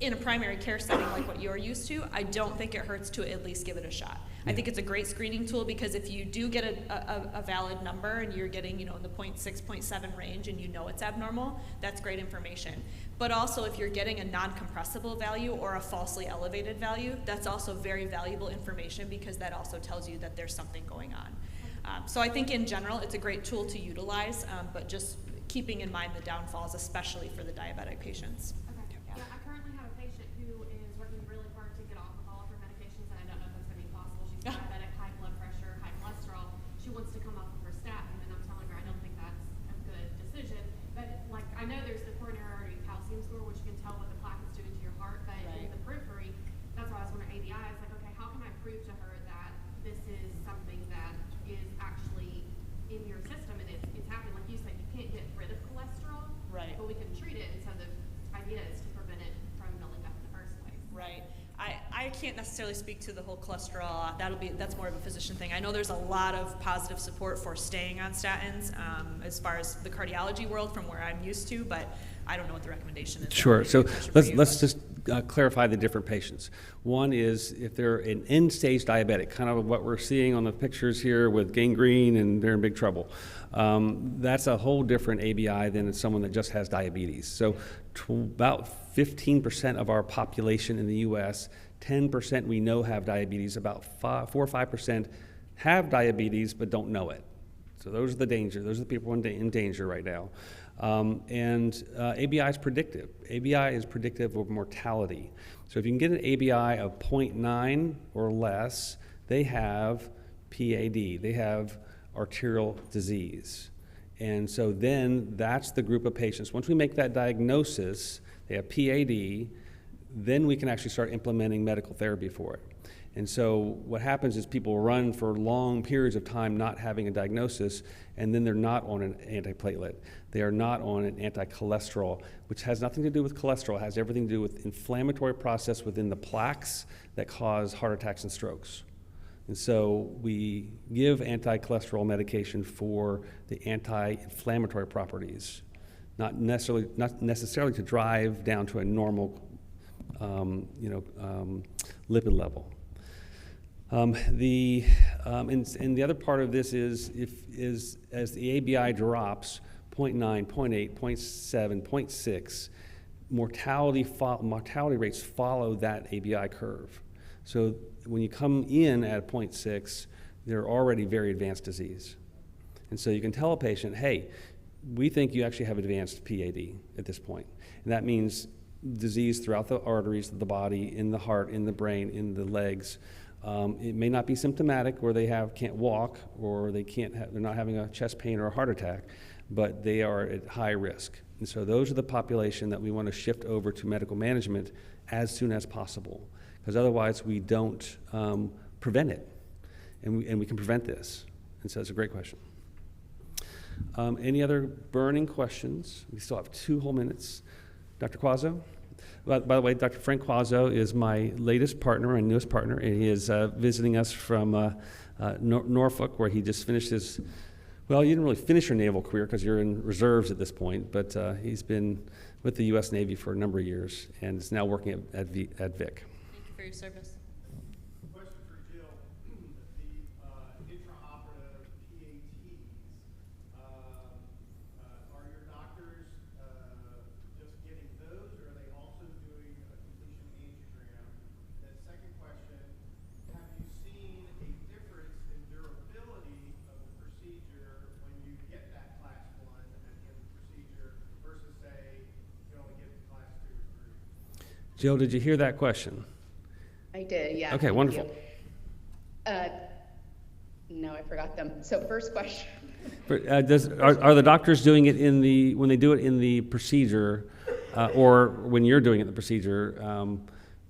in a primary care setting like what you're used to, I don't think it hurts to at least give it a shot. I think it's a great screening tool because if you do get a valid number and you're getting, in the 0.6, 0.7 range and you know it's abnormal, that's great information. But also if you're getting a non-compressible value or a falsely elevated value, that's also very valuable information because that also tells you that there's something going on. So I think in general it's a great tool to utilize, but just keeping in mind the downfalls, especially for the diabetic patients.
Okay. Yeah, I currently have a patient who is working really hard to get off of all of her medications, and I don't know if that's going to be possible. She's diabetic, high blood pressure, high cholesterol. She wants to come off of her statin, and I'm telling her I don't think that's a good decision. But like I know there's the coronary artery calcium score, which you can tell what the plaque is doing to your heart, but in the periphery, that's why I was wondering ABI. I was like, okay, how can I prove to her that this is something that is actually in your system and it's happening? Like you said, you can't get rid of cholesterol,
Right.
but we can treat it, and so the idea is to prevent it from building up in the first place.
Right. I can't necessarily speak to the whole cholesterol. That's more of a physician thing. I know there's a lot of positive support for staying on statins as far as the cardiology world from where I'm used to, but I don't know what the recommendation is.
Sure. So let's just clarify the different patients. One is if they're an end-stage diabetic, kind of what we're seeing on the pictures here with gangrene and they're in big trouble. That's a whole different ABI than someone that just has diabetes. So about 15% of our population in the U.S., 10% we know have diabetes, about 4 or 5% have diabetes but don't know it. So those are the danger. Those are the people in danger right now. ABI is predictive. ABI is predictive of mortality. So if you can get an ABI of 0.9 or less, they have PAD. They have arterial disease. And so then that's the group of patients. Once we make that diagnosis, they have PAD, then we can actually start implementing medical therapy for it. And so what happens is people run for long periods of time not having a diagnosis, and then they're not on an antiplatelet. They are not on an anti-cholesterol, which has nothing to do with cholesterol. It has everything to do with inflammatory process within the plaques that cause heart attacks and strokes. And so we give anti-cholesterol medication for the anti-inflammatory properties, not necessarily to drive down to a normal lipid level. And the other part of this is as the ABI drops 0.9, 0.8, 0.7, 0.6, mortality rates follow that ABI curve. So when you come in at 0.6, they're already very advanced disease. And so you can tell a patient, hey, we think you actually have advanced PAD at this point. And that means disease throughout the arteries of the body, in the heart, in the brain, in the legs. It may not be symptomatic where they can't walk or they're not having a chest pain or a heart attack, but they are at high risk. And so those are the population that we want to shift over to medical management as soon as possible, because otherwise we don't prevent it, and we can prevent this. And so it's a great question. Any other burning questions? We still have 2 whole minutes. Dr. Quazzo? By the way, Dr. Frank Quazzo is my latest partner and newest partner, and he is visiting us from Norfolk, where he just finished his, well, you didn't really finish your naval career because you're in reserves at this point, but he's been with the U.S. Navy for a number of years and is now working at Vic.
Thank you for your service.
Question for Jill. The intraoperative PATs, are your doctors just getting those, or are they also doing a completion angiogram? Then second question, have you seen a difference in durability of the procedure when you get that class 1 at the end of the procedure versus,
Jill, did you hear that question?
I did, yeah.
Okay,
thank
wonderful.
you. No, I forgot them. So first question.
Are the doctors doing it when they do it in the procedure, or when you're doing it in the procedure,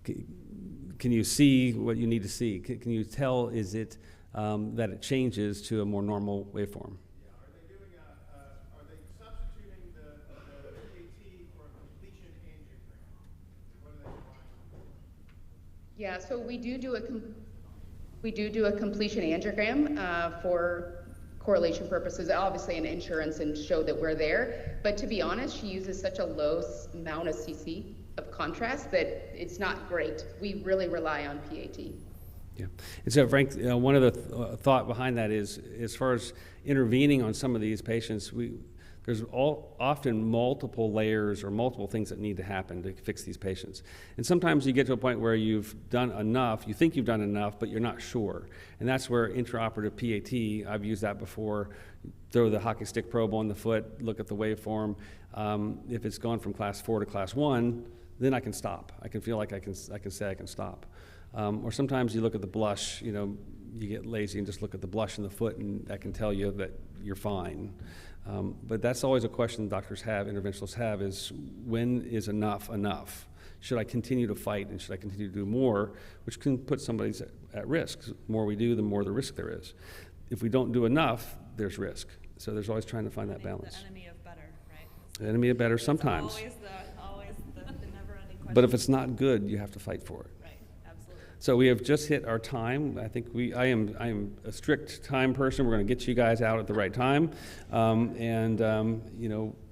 can you see what you need to see? Can you tell, is it that it changes to a more normal waveform?
Yeah, are they substituting the PAT for a completion angiogram? What are they relying on?
Yeah, so we do do a completion angiogram for correlation purposes, obviously in insurance, and show that we're there. But to be honest, she uses such a low amount of cc of contrast that it's not great. We really rely on PAT.
Yeah, and so Frank, one of the thought behind that is, as far as intervening on some of these patients, there's often multiple layers or multiple things that need to happen to fix these patients. And sometimes you get to a point where you've done enough, you think you've done enough, but you're not sure. And that's where intraoperative PAT, I've used that before, throw the hockey stick probe on the foot, look at the waveform. If it's gone from class 4 to class 1, then I can stop. I can feel like I can say I can stop. Or sometimes you look at the blush, you get lazy and just look at the blush in the foot, and that can tell you that you're fine. But that's always a question doctors have, interventionalists have, is when is enough enough? Should I continue to fight, and should I continue to do more, which can put somebody at risk? The more we do, the more the risk there is. If we don't do enough, there's risk. So there's always trying to find that balance.
The enemy of better, right?
The enemy of better sometimes.
Always the never-ending question.
But if it's not good, you have to fight for it.
Right, absolutely.
So we have just hit our time. I think I am a strict time person. We're going to get you guys out at the right time,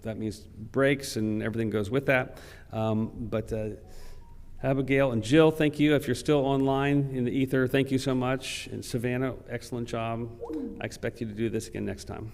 that means breaks and everything goes with that. But Abigail and Jill, thank you. If you're still online in the ether, thank you so much. And Savannah, excellent job. I expect you to do this again next time.